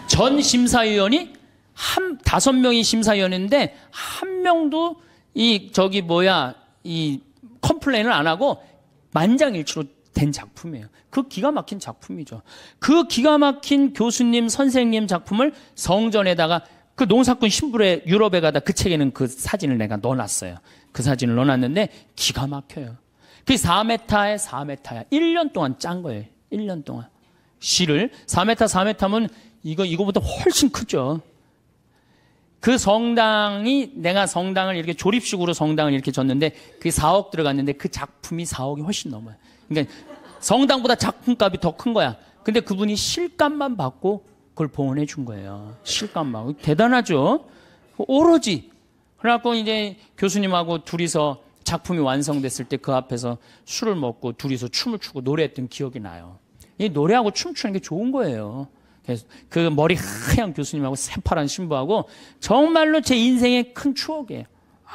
전 심사위원이 5명이 심사위원인데 한 명도 이 컴플레인을 안 하고 만장일치로 된 작품이에요. 그 기가 막힌 작품이죠. 그 기가 막힌 교수님, 선생님 작품을 성전에다가, 그 농사꾼 신부의 유럽에 가다 그 책에는 그 사진을 내가 넣어놨어요. 그 사진을 넣어놨는데 기가 막혀요. 그게 4m에 4m야. 1년 동안 짠 거예요. 1년 동안. 시를 4m면 이거보다 훨씬 크죠. 그 성당이, 내가 성당을 이렇게 조립식으로 성당을 이렇게 졌는데 그게 4억 들어갔는데 그 작품이 4억이 훨씬 넘어요. 그러니까 성당보다 작품값이 더 큰 거야. 근데 그분이 실값만 받고 그걸 봉헌해 준 거예요. 실감만. 대단하죠? 오로지. 그래갖고 이제 교수님하고 둘이서 작품이 완성됐을 때 그 앞에서 술을 먹고 둘이서 춤을 추고 노래했던 기억이 나요. 이 노래하고 춤추는 게 좋은 거예요. 그래서 그 머리 하얀 교수님하고 새파란 신부하고 정말로 제 인생의 큰 추억이에요.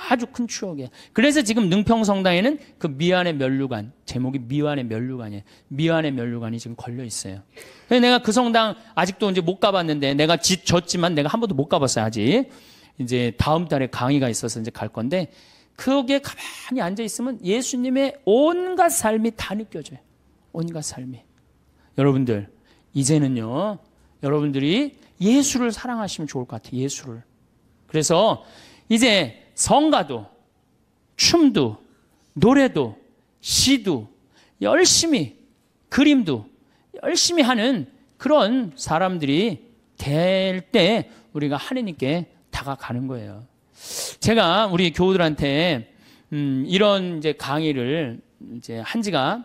아주 큰 추억이에요. 그래서 지금 능평성당에는 그 미안의 면류관, 제목이 미안의 면류관이에요. 미안의 면류관이 지금 걸려 있어요. 그래서 내가 그 성당 아직도 이제 못 가봤는데, 내가 졌지만 내가 한 번도 못 가봤어요, 아직. 이제 다음 달에 강의가 있어서 이제 갈 건데, 거기에 가만히 앉아 있으면 예수님의 온갖 삶이 다 느껴져요. 온갖 삶이. 여러분들, 이제는요, 여러분들이 예수를 사랑하시면 좋을 것 같아요, 예수를. 그래서 이제 성가도, 춤도, 노래도, 시도 열심히, 그림도 열심히 하는 그런 사람들이 될 때 우리가 하느님께 다가가는 거예요. 제가 우리 교우들한테 이런 이제 강의를 이제 한 지가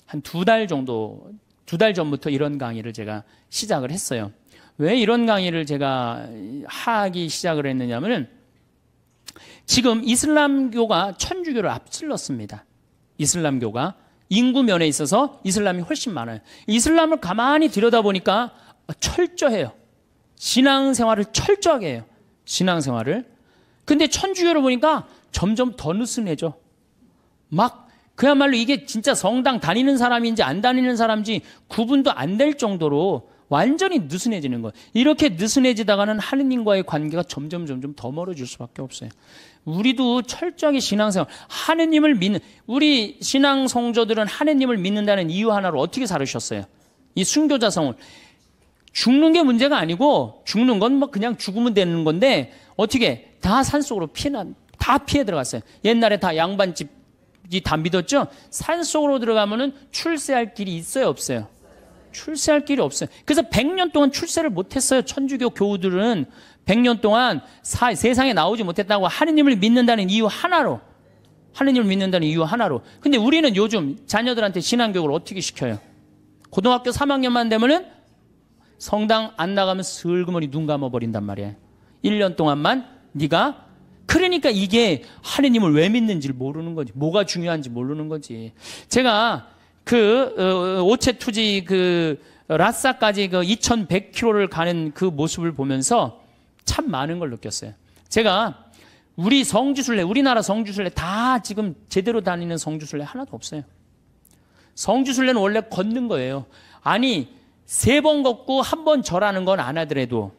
한 2달 정도, 2달 전부터 이런 강의를 제가 시작을 했어요. 왜 이런 강의를 제가 하기 시작을 했느냐면은, 지금 이슬람교가 천주교를 앞질렀습니다. 이슬람교가 인구 면에 있어서 이슬람이 훨씬 많아요. 이슬람을 가만히 들여다보니까 철저해요. 신앙생활을 철저하게 해요. 신앙생활을. 근데 천주교를 보니까 점점 더 느슨해져. 막 그야말로 이게 진짜 성당 다니는 사람인지 안 다니는 사람인지 구분도 안 될 정도로 완전히 느슨해지는 거예요. 이렇게 느슨해지다가는 하느님과의 관계가 점점 더 멀어질 수밖에 없어요. 우리도 철저하게 신앙생활, 하느님을 믿는, 우리 신앙 성도들은 하느님을 믿는다는 이유 하나로 어떻게 살으셨어요? 이 순교자성을. 죽는 게 문제가 아니고, 죽는 건 뭐 그냥 죽으면 되는 건데, 어떻게 다 산속으로 다 피해 들어갔어요. 옛날에 다 양반집이 다 믿었죠? 산속으로 들어가면은 출세할 길이 있어요, 없어요? 출세할 길이 없어요. 그래서 100년 동안 출세를 못했어요. 천주교 교우들은 100년 동안 세상에 나오지 못했다고 하느님을 믿는다는 이유 하나로. 하느님을 믿는다는 이유 하나로. 근데 우리는 요즘 자녀들한테 신앙교육을 어떻게 시켜요? 고등학교 3학년만 되면은 성당 안 나가면 슬그머니 눈 감아버린단 말이에요. 1년 동안만 네가. 그러니까 이게 하느님을 왜 믿는지를 모르는 거지. 뭐가 중요한지 모르는 거지. 제가 오체투지 라싸까지 2100km를 가는 그 모습을 보면서 참 많은 걸 느꼈어요. 제가 우리 성지순례, 우리나라 성지순례 다 지금 제대로 다니는 성지순례 하나도 없어요. 성지순례는 원래 걷는 거예요. 아니, 3번 걷고 1번 절하는 건 안 하더라도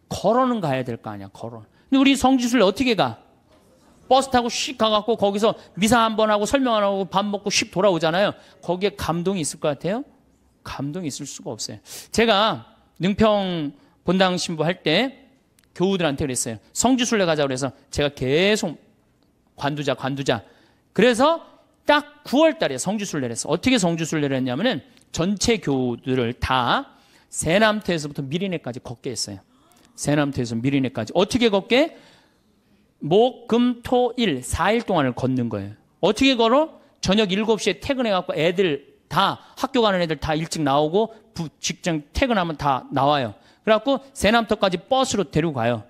걸어는 가야 될 거 아니야, 걸어. 근데 우리 성지순례 어떻게 가? 버스 타고 씩 가갖고 거기서 미사 한번 하고 설명 안 하고 밥 먹고 씩 돌아오잖아요. 거기에 감동이 있을 것 같아요? 감동이 있을 수가 없어요. 제가 능평 본당 신부할 때 교우들한테 그랬어요. 성지순례 가자고 그래서 제가 계속 관두자. 그래서 딱 9월 달에 성지순례를 했어요. 어떻게 성지순례를 했냐면은 전체 교우들을 다 세남터에서부터 미리네까지 걷게 했어요. 세남터에서 미리네까지. 어떻게 걷게? 목, 금, 토, 일 4일 동안을 걷는 거예요. 어떻게 걸어? 저녁 7시에 퇴근해갖고 애들 다, 학교 가는 애들 다 일찍 나오고 직장 퇴근하면 다 나와요. 그래갖고 세남터까지 버스로 데리고 가요.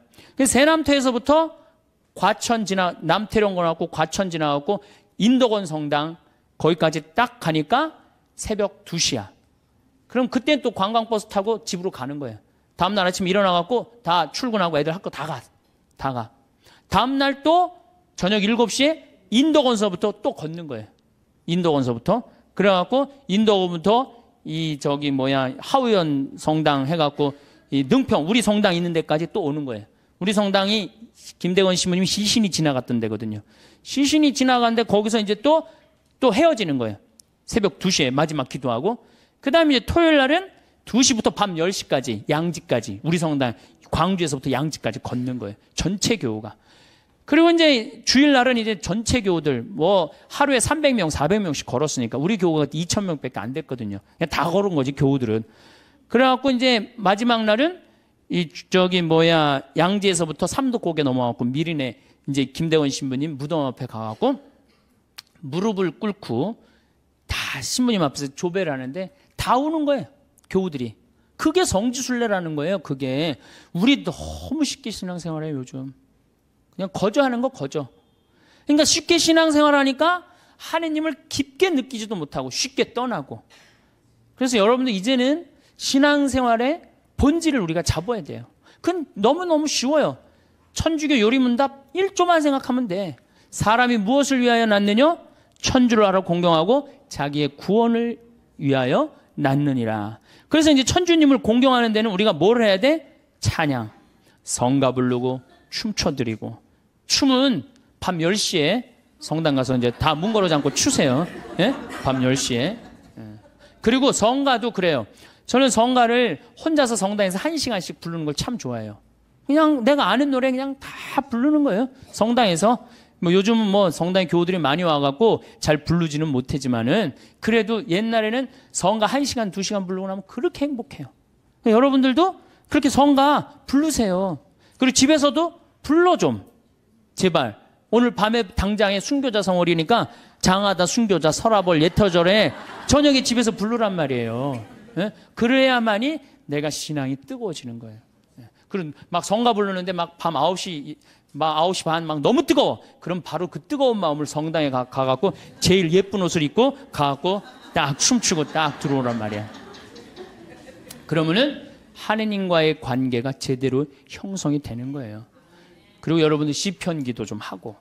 세남터에서부터 남태령 가갖고 과천 지나갖고 인덕원 성당 거기까지 딱 가니까 새벽 2시야. 그럼 그때 또 관광버스 타고 집으로 가는 거예요. 다음날 아침 일어나갖고 다 출근하고 애들 학교 다 가. 다음날 또 저녁 7시에 인덕원서부터 또 걷는 거예요. 인덕원서부터. 그래갖고 인덕원부터 하우연 성당 해갖고 이 능평, 우리 성당 있는 데까지 또 오는 거예요. 우리 성당이 김대건 신부님이 시신이 지나갔던 데거든요. 시신이 지나갔는데 거기서 이제 또 헤어지는 거예요. 새벽 2시에 마지막 기도하고. 그 다음에 이제 토요일 날은 2시부터 밤 10시까지 양지까지 우리 성당 광주에서부터 양지까지 걷는 거예요. 전체 교우가. 그리고 이제 주일날은 이제 전체 교우들 하루에 300명, 400명씩 걸었으니까 우리 교우가 2,000명밖에 안 됐거든요. 그냥 다 걸은 거지 교우들은. 그래갖고 이제 마지막 날은 양지에서부터 삼도고개 넘어가고 미리네 이제 김대건 신부님 무덤 앞에 가갖고 무릎을 꿇고 다 신부님 앞에서 조배를 하는데 다 우는 거예요. 교우들이. 그게 성지순례라는 거예요. 그게. 우리 너무 쉽게 신앙생활해요, 요즘. 그냥 거저하는 거 거저. 그러니까 쉽게 신앙생활하니까 하느님을 깊게 느끼지도 못하고 쉽게 떠나고. 그래서 여러분들 이제는 신앙생활의 본질을 우리가 잡아야 돼요. 그건 너무너무 쉬워요. 천주교 요리문답 1조만 생각하면 돼. 사람이 무엇을 위하여 낳느냐? 천주를 알아 공경하고 자기의 구원을 위하여 낳느니라. 그래서 이제 천주님을 공경하는 데는 우리가 뭘 해야 돼? 찬양, 성가 부르고 춤춰드리고. 춤은 밤 10시에 성당 가서 이제 다 문걸어 잠고 추세요. 예? 밤 10시에. 예. 그리고 성가도 그래요. 저는 성가를 혼자서 성당에서 1시간씩 부르는 걸 참 좋아해요. 그냥 내가 아는 노래 그냥 다 부르는 거예요. 성당에서. 요즘은 성당에 교우들이 많이 와갖고 잘 부르지는 못하지만은 그래도 옛날에는 성가 1시간, 2시간 부르고 나면 그렇게 행복해요. 여러분들도 그렇게 성가 부르세요. 그리고 집에서도 불러 좀. 제발. 오늘 밤에 당장에 순교자 성월이니까 장하다 순교자 설화벌 예터절에 저녁에 집에서 부르란 말이에요. 예? 그래야만이 내가 신앙이 뜨거워지는 거예요. 예. 그럼 막 성가 부르는데 막 밤 9시 반 막 너무 뜨거워. 그럼 바로 그 뜨거운 마음을 성당에 가갖고 제일 예쁜 옷을 입고 가갖고 딱 춤추고 딱 들어오란 말이야. 그러면은 하느님과의 관계가 제대로 형성이 되는 거예요. 그리고 여러분들 시편 기도 좀 하고.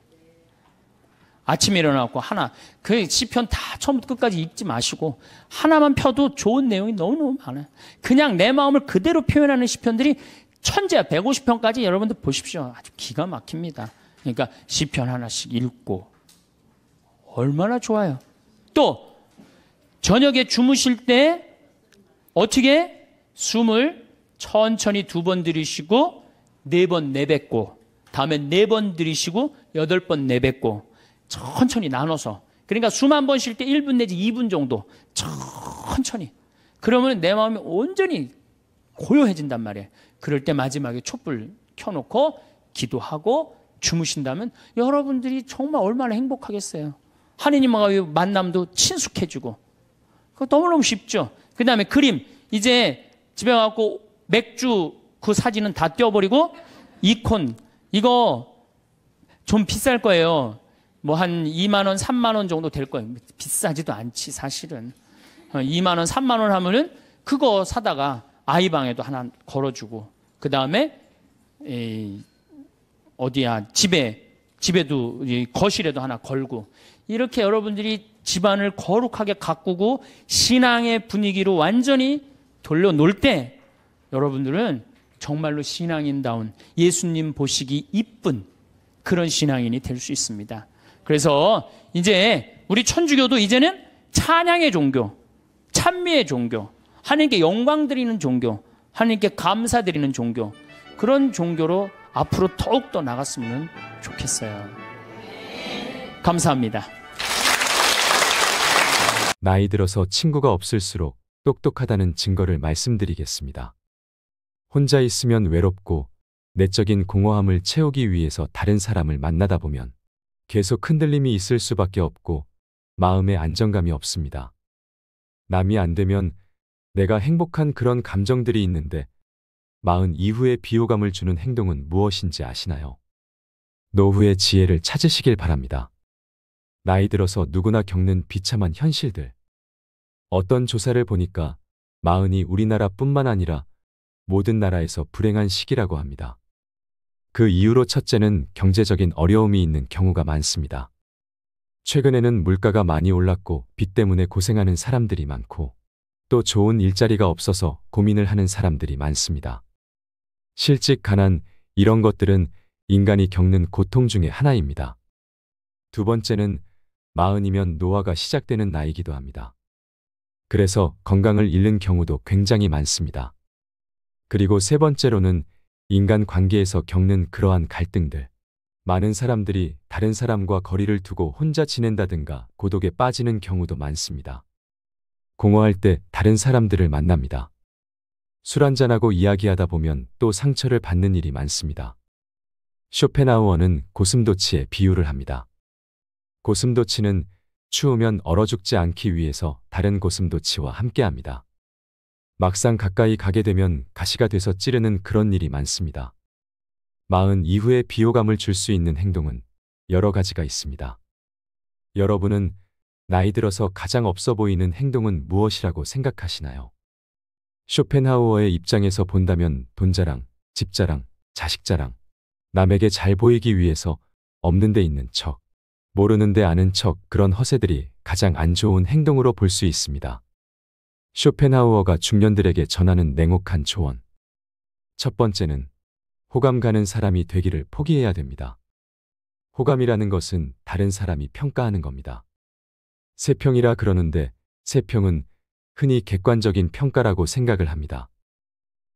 아침에 일어나고 하나, 그 시편 다 처음부터 끝까지 읽지 마시고 하나만 펴도 좋은 내용이 너무너무 많아요. 그냥 내 마음을 그대로 표현하는 시편들이 천재야. 150편까지 여러분들 보십시오. 아주 기가 막힙니다. 그러니까 시편 하나씩 읽고 얼마나 좋아요. 또 저녁에 주무실 때 어떻게 숨을 천천히 2번 들이쉬고 4번 내뱉고 다음에 4번 들이쉬고 8번 내뱉고 천천히 나눠서, 그러니까 숨 한 번 쉴 때 1분 내지 2분 정도 천천히. 그러면 내 마음이 온전히 고요해진단 말이에요. 그럴 때 마지막에 촛불 켜놓고 기도하고 주무신다면 여러분들이 정말 얼마나 행복하겠어요. 하느님과의 만남도 친숙해지고. 그거 너무너무 쉽죠. 그 다음에 그림. 이제 집에 가서 맥주 그 사진은 다 떼어버리고 이콘, 이거 좀 비쌀 거예요. 뭐 한 2만 원, 3만 원 정도 될 거예요. 비싸지도 않지 사실은. 2만 원, 3만 원 하면은 그거 사다가 아이 방에도 하나 걸어주고, 그 다음에 어디야 집에도 거실에도 하나 걸고, 이렇게 여러분들이 집안을 거룩하게 가꾸고 신앙의 분위기로 완전히 돌려놓을 때 여러분들은 정말로 신앙인다운, 예수님 보시기 이쁜 그런 신앙인이 될 수 있습니다. 그래서 이제 우리 천주교도 이제는 찬양의 종교, 찬미의 종교, 하나님께 영광 드리는 종교, 하나님께 감사드리는 종교, 그런 종교로 앞으로 더욱더 나갔으면 좋겠어요. 감사합니다. 나이 들어서 친구가 없을수록 똑똑하다는 증거를 말씀드리겠습니다. 혼자 있으면 외롭고 내적인 공허함을 채우기 위해서 다른 사람을 만나다 보면 계속 흔들림이 있을 수밖에 없고 마음에 안정감이 없습니다. 남이 안 되면 내가 행복한 그런 감정들이 있는데 마흔 이후에 비호감을 주는 행동은 무엇인지 아시나요? 노후의 지혜를 찾으시길 바랍니다. 나이 들어서 누구나 겪는 비참한 현실들. 어떤 조사를 보니까 마흔이 우리나라뿐만 아니라 모든 나라에서 불행한 시기라고 합니다. 그 이유로 첫째는 경제적인 어려움이 있는 경우가 많습니다. 최근에는 물가가 많이 올랐고 빚 때문에 고생하는 사람들이 많고 또 좋은 일자리가 없어서 고민을 하는 사람들이 많습니다. 실직, 가난, 이런 것들은 인간이 겪는 고통 중에 하나입니다. 두 번째는 마흔이면 노화가 시작되는 나이기도 합니다. 그래서 건강을 잃는 경우도 굉장히 많습니다. 그리고 세 번째로는 인간 관계에서 겪는 그러한 갈등들. 많은 사람들이 다른 사람과 거리를 두고 혼자 지낸다든가 고독에 빠지는 경우도 많습니다. 공허할 때 다른 사람들을 만납니다. 술 한잔하고 이야기하다 보면 또 상처를 받는 일이 많습니다. 쇼펜하우어는 고슴도치에 비유를 합니다. 고슴도치는 추우면 얼어 죽지 않기 위해서 다른 고슴도치와 함께합니다. 막상 가까이 가게 되면 가시가 돼서 찌르는 그런 일이 많습니다. 마흔 이후에 비호감을 줄 수 있는 행동은 여러 가지가 있습니다. 여러분은 나이 들어서 가장 없어 보이는 행동은 무엇이라고 생각하시나요? 쇼펜하우어의 입장에서 본다면 돈 자랑, 집 자랑, 자식 자랑, 남에게 잘 보이기 위해서 없는 데 있는 척, 모르는 데 아는 척, 그런 허세들이 가장 안 좋은 행동으로 볼 수 있습니다. 쇼펜하우어가 중년들에게 전하는 냉혹한 조언. 첫 번째는 호감 가는 사람이 되기를 포기해야 됩니다. 호감이라는 것은 다른 사람이 평가하는 겁니다. 세평이라 그러는데 세평은 흔히 객관적인 평가라고 생각을 합니다.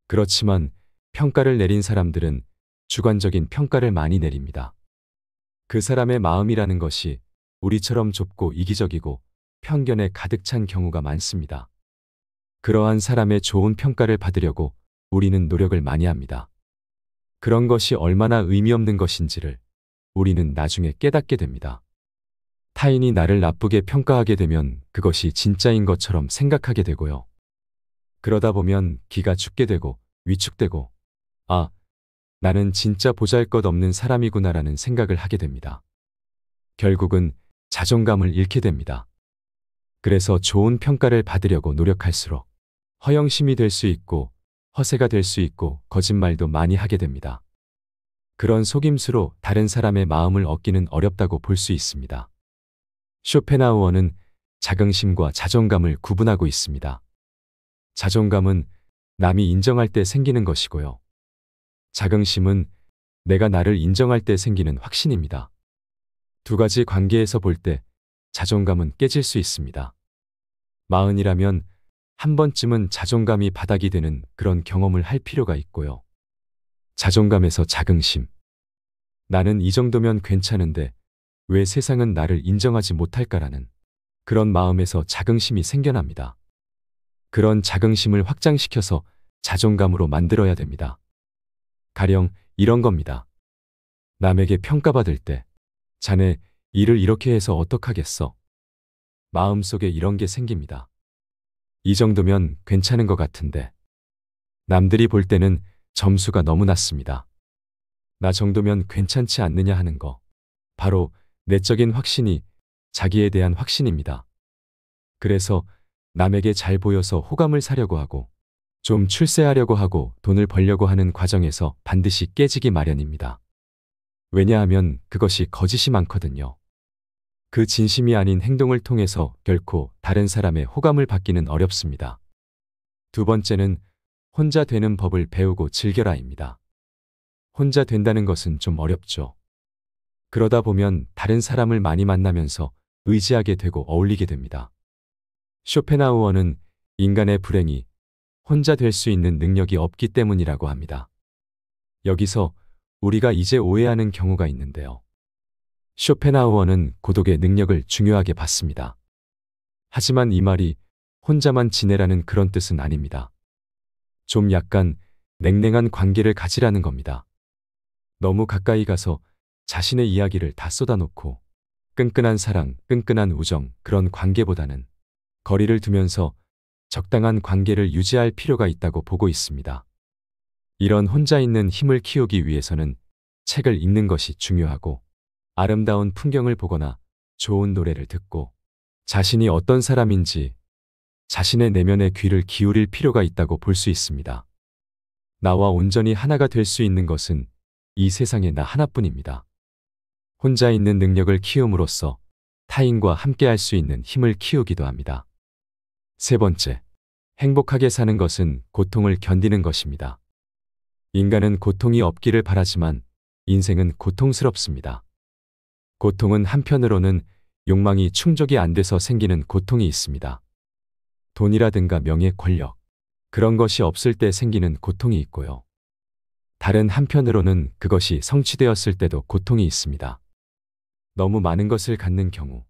그렇지만 평가를 내린 사람들은 주관적인 평가를 많이 내립니다. 그 사람의 마음이라는 것이 우리처럼 좁고 이기적이고 편견에 가득 찬 경우가 많습니다. 그러한 사람의 좋은 평가를 받으려고 우리는 노력을 많이 합니다. 그런 것이 얼마나 의미 없는 것인지를 우리는 나중에 깨닫게 됩니다. 타인이 나를 나쁘게 평가하게 되면 그것이 진짜인 것처럼 생각하게 되고요. 그러다 보면 기가 죽게 되고 위축되고, 아, 나는 진짜 보잘것없는 사람이구나라는 생각을 하게 됩니다. 결국은 자존감을 잃게 됩니다. 그래서 좋은 평가를 받으려고 노력할수록 허영심이 될 수 있고 허세가 될 수 있고 거짓말도 많이 하게 됩니다. 그런 속임수로 다른 사람의 마음을 얻기는 어렵다고 볼 수 있습니다. 쇼펜하우어는 자긍심과 자존감을 구분하고 있습니다. 자존감은 남이 인정할 때 생기는 것이고요. 자긍심은 내가 나를 인정할 때 생기는 확신입니다. 두 가지 관계에서 볼 때 자존감은 깨질 수 있습니다. 마흔이라면 한 번쯤은 자존감이 바닥이 되는 그런 경험을 할 필요가 있고요. 자존감에서 자긍심. 나는 이 정도면 괜찮은데 왜 세상은 나를 인정하지 못할까라는 그런 마음에서 자긍심이 생겨납니다. 그런 자긍심을 확장시켜서 자존감으로 만들어야 됩니다. 가령 이런 겁니다. 남에게 평가받을 때 자네 일을 이렇게 해서 어떡하겠어? 마음속에 이런 게 생깁니다. 이 정도면 괜찮은 것 같은데 남들이 볼 때는 점수가 너무 낮습니다. 나 정도면 괜찮지 않느냐 하는 거. 바로 내적인 확신이 자기에 대한 확신입니다. 그래서 남에게 잘 보여서 호감을 사려고 하고 좀 출세하려고 하고 돈을 벌려고 하는 과정에서 반드시 깨지기 마련입니다. 왜냐하면 그것이 거짓이 많거든요. 그 진심이 아닌 행동을 통해서 결코 다른 사람의 호감을 받기는 어렵습니다. 두 번째는 혼자 되는 법을 배우고 즐겨라입니다. 혼자 된다는 것은 좀 어렵죠. 그러다 보면 다른 사람을 많이 만나면서 의지하게 되고 어울리게 됩니다. 쇼펜하우어는 인간의 불행이 혼자 될 수 있는 능력이 없기 때문이라고 합니다. 여기서 우리가 이제 오해하는 경우가 있는데요. 쇼펜하우어는 고독의 능력을 중요하게 봤습니다. 하지만 이 말이 혼자만 지내라는 그런 뜻은 아닙니다. 좀 약간 냉랭한 관계를 가지라는 겁니다. 너무 가까이 가서 자신의 이야기를 다 쏟아놓고 끈끈한 사랑, 끈끈한 우정, 그런 관계보다는 거리를 두면서 적당한 관계를 유지할 필요가 있다고 보고 있습니다. 이런 혼자 있는 힘을 키우기 위해서는 책을 읽는 것이 중요하고 아름다운 풍경을 보거나 좋은 노래를 듣고 자신이 어떤 사람인지 자신의 내면의 귀를 기울일 필요가 있다고 볼 수 있습니다. 나와 온전히 하나가 될 수 있는 것은 이 세상에 나 하나뿐입니다. 혼자 있는 능력을 키움으로써 타인과 함께할 수 있는 힘을 키우기도 합니다. 세 번째, 행복하게 사는 것은 고통을 견디는 것입니다. 인간은 고통이 없기를 바라지만 인생은 고통스럽습니다. 고통은 한편으로는 욕망이 충족이 안 돼서 생기는 고통이 있습니다. 돈이라든가 명예, 권력, 그런 것이 없을 때 생기는 고통이 있고요. 다른 한편으로는 그것이 성취되었을 때도 고통이 있습니다. 너무 많은 것을 갖는 경우,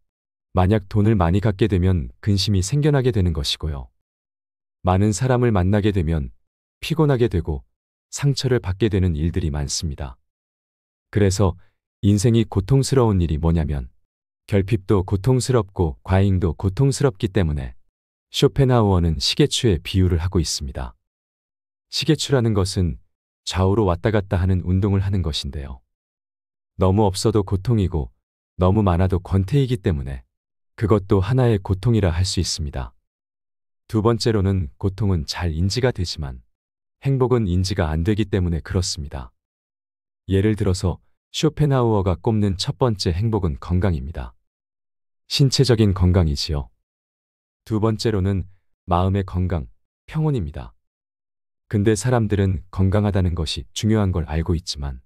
만약 돈을 많이 갖게 되면 근심이 생겨나게 되는 것이고요. 많은 사람을 만나게 되면 피곤하게 되고 상처를 받게 되는 일들이 많습니다. 그래서 인생이 고통스러운 일이 뭐냐면 결핍도 고통스럽고 과잉도 고통스럽기 때문에 쇼펜하우어는 시계추에 비유를 하고 있습니다. 시계추라는 것은 좌우로 왔다 갔다 하는 운동을 하는 것인데요. 너무 없어도 고통이고 너무 많아도 권태이기 때문에 그것도 하나의 고통이라 할 수 있습니다. 두 번째로는 고통은 잘 인지가 되지만 행복은 인지가 안 되기 때문에 그렇습니다. 예를 들어서 쇼펜하우어가 꼽는 첫 번째 행복은 건강입니다. 신체적인 건강이지요. 두 번째로는 마음의 건강, 평온입니다. 근데 사람들은 건강하다는 것이 중요한 걸 알고 있지만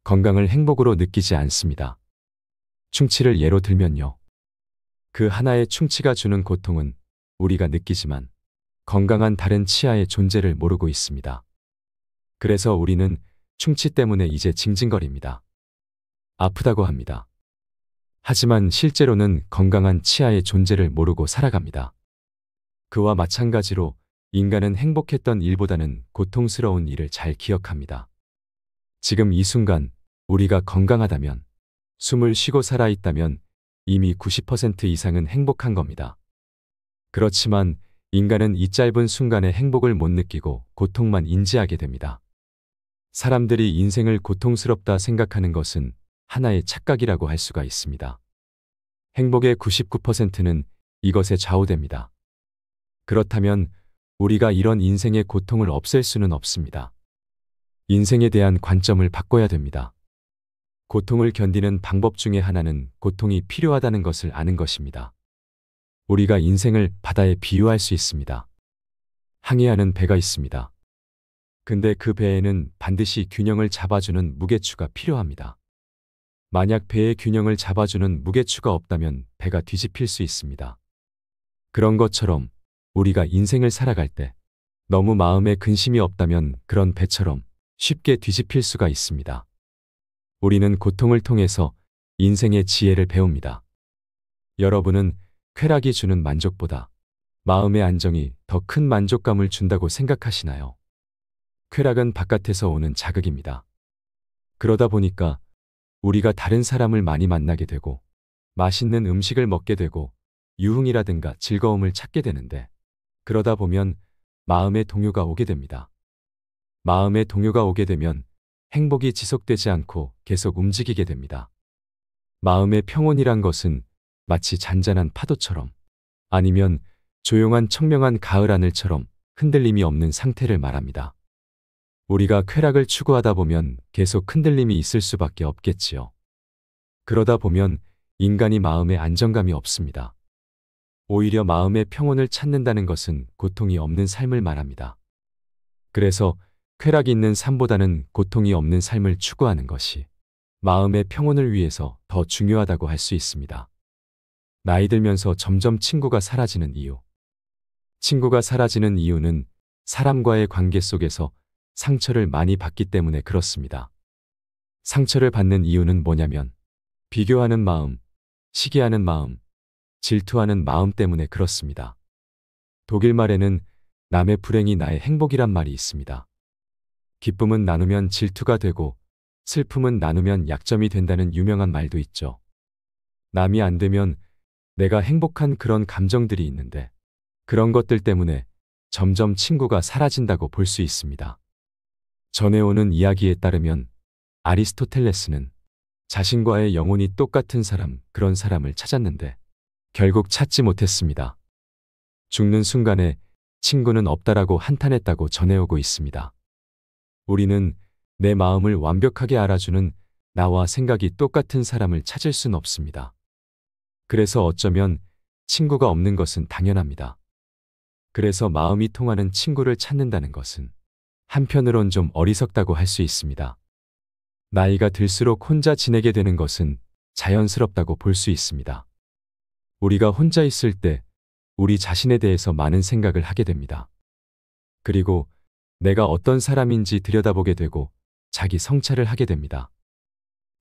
건강을 행복으로 느끼지 않습니다. 충치를 예로 들면요. 그 하나의 충치가 주는 고통은 우리가 느끼지만 건강한 다른 치아의 존재를 모르고 있습니다. 그래서 우리는 충치 때문에 이제 징징거립니다. 아프다고 합니다. 하지만 실제로는 건강한 치아의 존재를 모르고 살아갑니다. 그와 마찬가지로 인간은 행복했던 일보다는 고통스러운 일을 잘 기억합니다. 지금 이 순간 우리가 건강하다면, 숨을 쉬고 살아있다면 이미 90% 이상은 행복한 겁니다. 그렇지만 인간은 이 짧은 순간의 행복을 못 느끼고 고통만 인지하게 됩니다. 사람들이 인생을 고통스럽다 생각하는 것은 하나의 착각이라고 할 수가 있습니다. 행복의 99%는 이것에 좌우됩니다. 그렇다면 우리가 이런 인생의 고통을 없앨 수는 없습니다. 인생에 대한 관점을 바꿔야 됩니다. 고통을 견디는 방법 중에 하나는 고통이 필요하다는 것을 아는 것입니다. 우리가 인생을 바다에 비유할 수 있습니다. 항해하는 배가 있습니다. 근데 그 배에는 반드시 균형을 잡아주는 무게추가 필요합니다. 만약 배의 균형을 잡아주는 무게추가 없다면 배가 뒤집힐 수 있습니다. 그런 것처럼 우리가 인생을 살아갈 때 너무 마음에 근심이 없다면 그런 배처럼 쉽게 뒤집힐 수가 있습니다. 우리는 고통을 통해서 인생의 지혜를 배웁니다. 여러분은 쾌락이 주는 만족보다 마음의 안정이 더 큰 만족감을 준다고 생각하시나요? 쾌락은 바깥에서 오는 자극입니다. 그러다 보니까 우리가 다른 사람을 많이 만나게 되고 맛있는 음식을 먹게 되고 유흥이라든가 즐거움을 찾게 되는데 그러다 보면 마음의 동요가 오게 됩니다. 마음의 동요가 오게 되면 행복이 지속되지 않고 계속 움직이게 됩니다. 마음의 평온이란 것은 마치 잔잔한 파도처럼 아니면 조용한 청명한 가을 하늘처럼 흔들림이 없는 상태를 말합니다. 우리가 쾌락을 추구하다 보면 계속 흔들림이 있을 수밖에 없겠지요. 그러다 보면 인간이 마음에 안정감이 없습니다. 오히려 마음의 평온을 찾는다는 것은 고통이 없는 삶을 말합니다. 그래서 쾌락이 있는 삶보다는 고통이 없는 삶을 추구하는 것이 마음의 평온을 위해서 더 중요하다고 할 수 있습니다. 나이 들면서 점점 친구가 사라지는 이유. 친구가 사라지는 이유는 사람과의 관계 속에서 상처를 많이 받기 때문에 그렇습니다. 상처를 받는 이유는 뭐냐면 비교하는 마음, 시기하는 마음, 질투하는 마음 때문에 그렇습니다. 독일 말에는 남의 불행이 나의 행복이란 말이 있습니다. 기쁨은 나누면 질투가 되고 슬픔은 나누면 약점이 된다는 유명한 말도 있죠. 남이 안 되면 내가 행복한 그런 감정들이 있는데 그런 것들 때문에 점점 친구가 사라진다고 볼 수 있습니다. 전해오는 이야기에 따르면 아리스토텔레스는 자신과의 영혼이 똑같은 사람, 그런 사람을 찾았는데 결국 찾지 못했습니다. 죽는 순간에 친구는 없다라고 한탄했다고 전해오고 있습니다. 우리는 내 마음을 완벽하게 알아주는 나와 생각이 똑같은 사람을 찾을 순 없습니다. 그래서 어쩌면 친구가 없는 것은 당연합니다. 그래서 마음이 통하는 친구를 찾는다는 것은 한편으론 좀 어리석다고 할 수 있습니다. 나이가 들수록 혼자 지내게 되는 것은 자연스럽다고 볼 수 있습니다. 우리가 혼자 있을 때 우리 자신에 대해서 많은 생각을 하게 됩니다. 그리고 내가 어떤 사람인지 들여다보게 되고 자기 성찰을 하게 됩니다.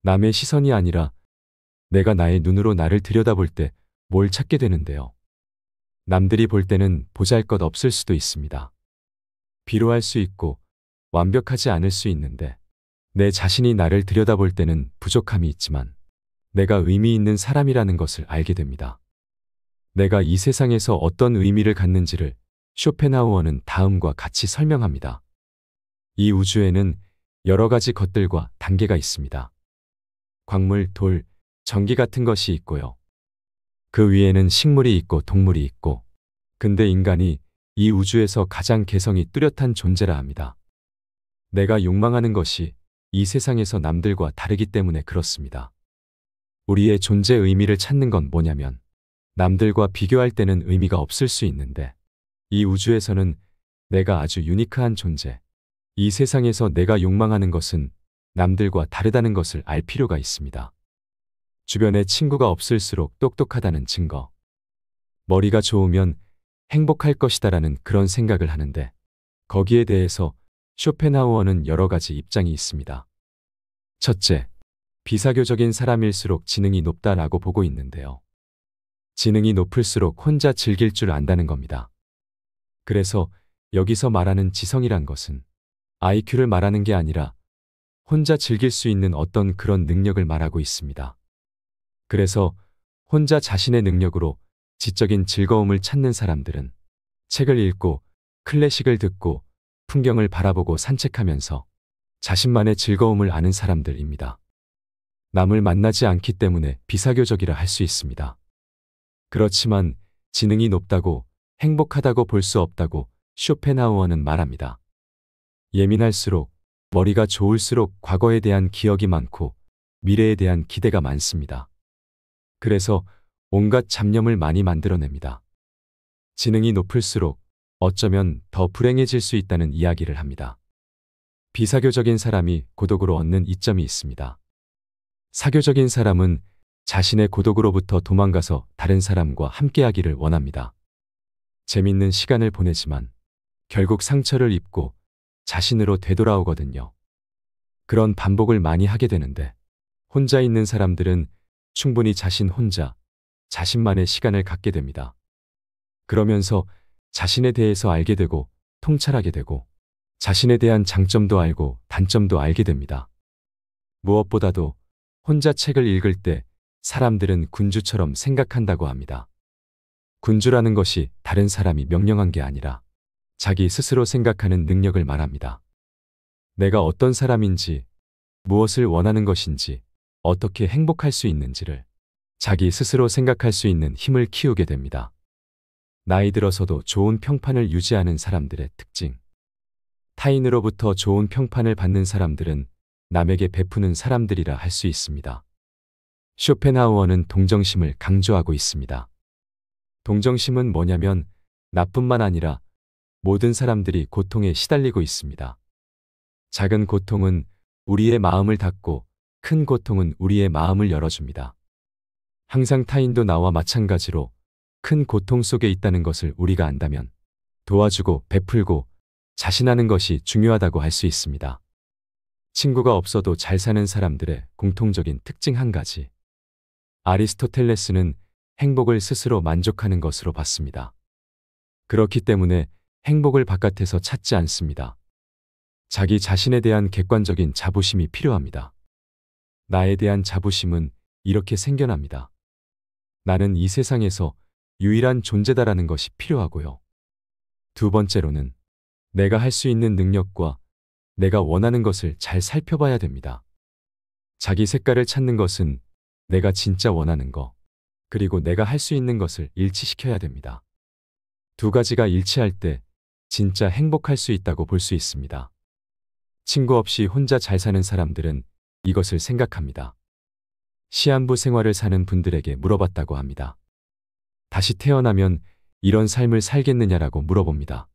남의 시선이 아니라 내가 나의 눈으로 나를 들여다볼 때 뭘 찾게 되는데요. 남들이 볼 때는 보잘것 없을 수도 있습니다. 비로할 수 있고 완벽하지 않을 수 있는데 내 자신이 나를 들여다볼 때는 부족함이 있지만 내가 의미 있는 사람이라는 것을 알게 됩니다. 내가 이 세상에서 어떤 의미를 갖는지를 쇼펜하우어는 다음과 같이 설명합니다. 이 우주에는 여러 가지 것들과 단계가 있습니다. 광물, 돌, 전기 같은 것이 있고요. 그 위에는 식물이 있고 동물이 있고, 근데 인간이 이 우주에서 가장 개성이 뚜렷한 존재라 합니다. 내가 욕망하는 것이 이 세상에서 남들과 다르기 때문에 그렇습니다. 우리의 존재 의미를 찾는 건 뭐냐면 남들과 비교할 때는 의미가 없을 수 있는데 이 우주에서는 내가 아주 유니크한 존재, 이 세상에서 내가 욕망하는 것은 남들과 다르다는 것을 알 필요가 있습니다. 주변에 친구가 없을수록 똑똑하다는 증거. 머리가 좋으면 행복할 것이다라는 그런 생각을 하는데 거기에 대해서 쇼펜하우어는 여러 가지 입장이 있습니다. 첫째, 비사교적인 사람일수록 지능이 높다라고 보고 있는데요. 지능이 높을수록 혼자 즐길 줄 안다는 겁니다. 그래서 여기서 말하는 지성이란 것은 IQ를 말하는 게 아니라 혼자 즐길 수 있는 어떤 그런 능력을 말하고 있습니다. 그래서 혼자 자신의 능력으로 지적인 즐거움을 찾는 사람들은 책을 읽고 클래식을 듣고 풍경을 바라보고 산책하면서 자신만의 즐거움을 아는 사람들입니다. 남을 만나지 않기 때문에 비사교적이라 할 수 있습니다. 그렇지만 지능이 높다고 행복하다고 볼 수 없다고 쇼펜하우어는 말합니다. 예민할수록 머리가 좋을수록 과거에 대한 기억이 많고 미래에 대한 기대가 많습니다. 그래서 온갖 잡념을 많이 만들어냅니다. 지능이 높을수록 어쩌면 더 불행해질 수 있다는 이야기를 합니다. 비사교적인 사람이 고독으로 얻는 이점이 있습니다. 사교적인 사람은 자신의 고독으로부터 도망가서 다른 사람과 함께하기를 원합니다. 재밌는 시간을 보내지만 결국 상처를 입고 자신으로 되돌아오거든요. 그런 반복을 많이 하게 되는데 혼자 있는 사람들은 충분히 자신 혼자, 자신만의 시간을 갖게 됩니다. 그러면서 자신에 대해서 알게 되고 통찰하게 되고 자신에 대한 장점도 알고 단점도 알게 됩니다. 무엇보다도 혼자 책을 읽을 때 사람들은 군주처럼 생각한다고 합니다. 군주라는 것이 다른 사람이 명령한 게 아니라 자기 스스로 생각하는 능력을 말합니다. 내가 어떤 사람인지, 무엇을 원하는 것인지, 어떻게 행복할 수 있는지를 자기 스스로 생각할 수 있는 힘을 키우게 됩니다. 나이 들어서도 좋은 평판을 유지하는 사람들의 특징. 타인으로부터 좋은 평판을 받는 사람들은 남에게 베푸는 사람들이라 할 수 있습니다. 쇼펜하우어는 동정심을 강조하고 있습니다. 동정심은 뭐냐면 나뿐만 아니라 모든 사람들이 고통에 시달리고 있습니다. 작은 고통은 우리의 마음을 닫고 큰 고통은 우리의 마음을 열어줍니다. 항상 타인도 나와 마찬가지로 큰 고통 속에 있다는 것을 우리가 안다면 도와주고 베풀고 자신하는 것이 중요하다고 할 수 있습니다. 친구가 없어도 잘 사는 사람들의 공통적인 특징 한 가지. 아리스토텔레스는 행복을 스스로 만족하는 것으로 봤습니다. 그렇기 때문에 행복을 바깥에서 찾지 않습니다. 자기 자신에 대한 객관적인 자부심이 필요합니다. 나에 대한 자부심은 이렇게 생겨납니다. 나는 이 세상에서 유일한 존재다라는 것이 필요하고요. 두 번째로는 내가 할 수 있는 능력과 내가 원하는 것을 잘 살펴봐야 됩니다. 자기 색깔을 찾는 것은 내가 진짜 원하는 것, 그리고 내가 할 수 있는 것을 일치시켜야 됩니다. 두 가지가 일치할 때 진짜 행복할 수 있다고 볼 수 있습니다. 친구 없이 혼자 잘 사는 사람들은 이것을 생각합니다. 시한부 생활을 사는 분들에게 물어봤다고 합니다. 다시 태어나면 이런 삶을 살겠느냐라고 물어봅니다.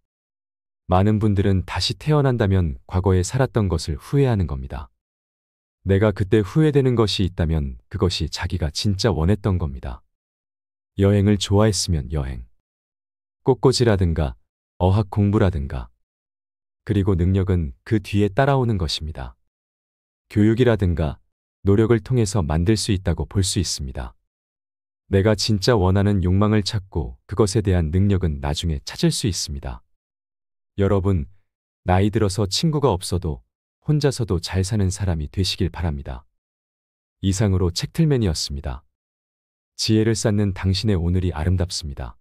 많은 분들은 다시 태어난다면 과거에 살았던 것을 후회하는 겁니다. 내가 그때 후회되는 것이 있다면 그것이 자기가 진짜 원했던 겁니다. 여행을 좋아했으면 여행, 꽃꽂이라든가 어학 공부라든가, 그리고 능력은 그 뒤에 따라오는 것입니다. 교육이라든가 노력을 통해서 만들 수 있다고 볼 수 있습니다. 내가 진짜 원하는 욕망을 찾고 그것에 대한 능력은 나중에 찾을 수 있습니다. 여러분, 나이 들어서 친구가 없어도 혼자서도 잘 사는 사람이 되시길 바랍니다. 이상으로 책틀맨이었습니다. 지혜를 쌓는 당신의 오늘이 아름답습니다.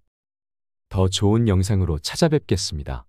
더 좋은 영상으로 찾아뵙겠습니다.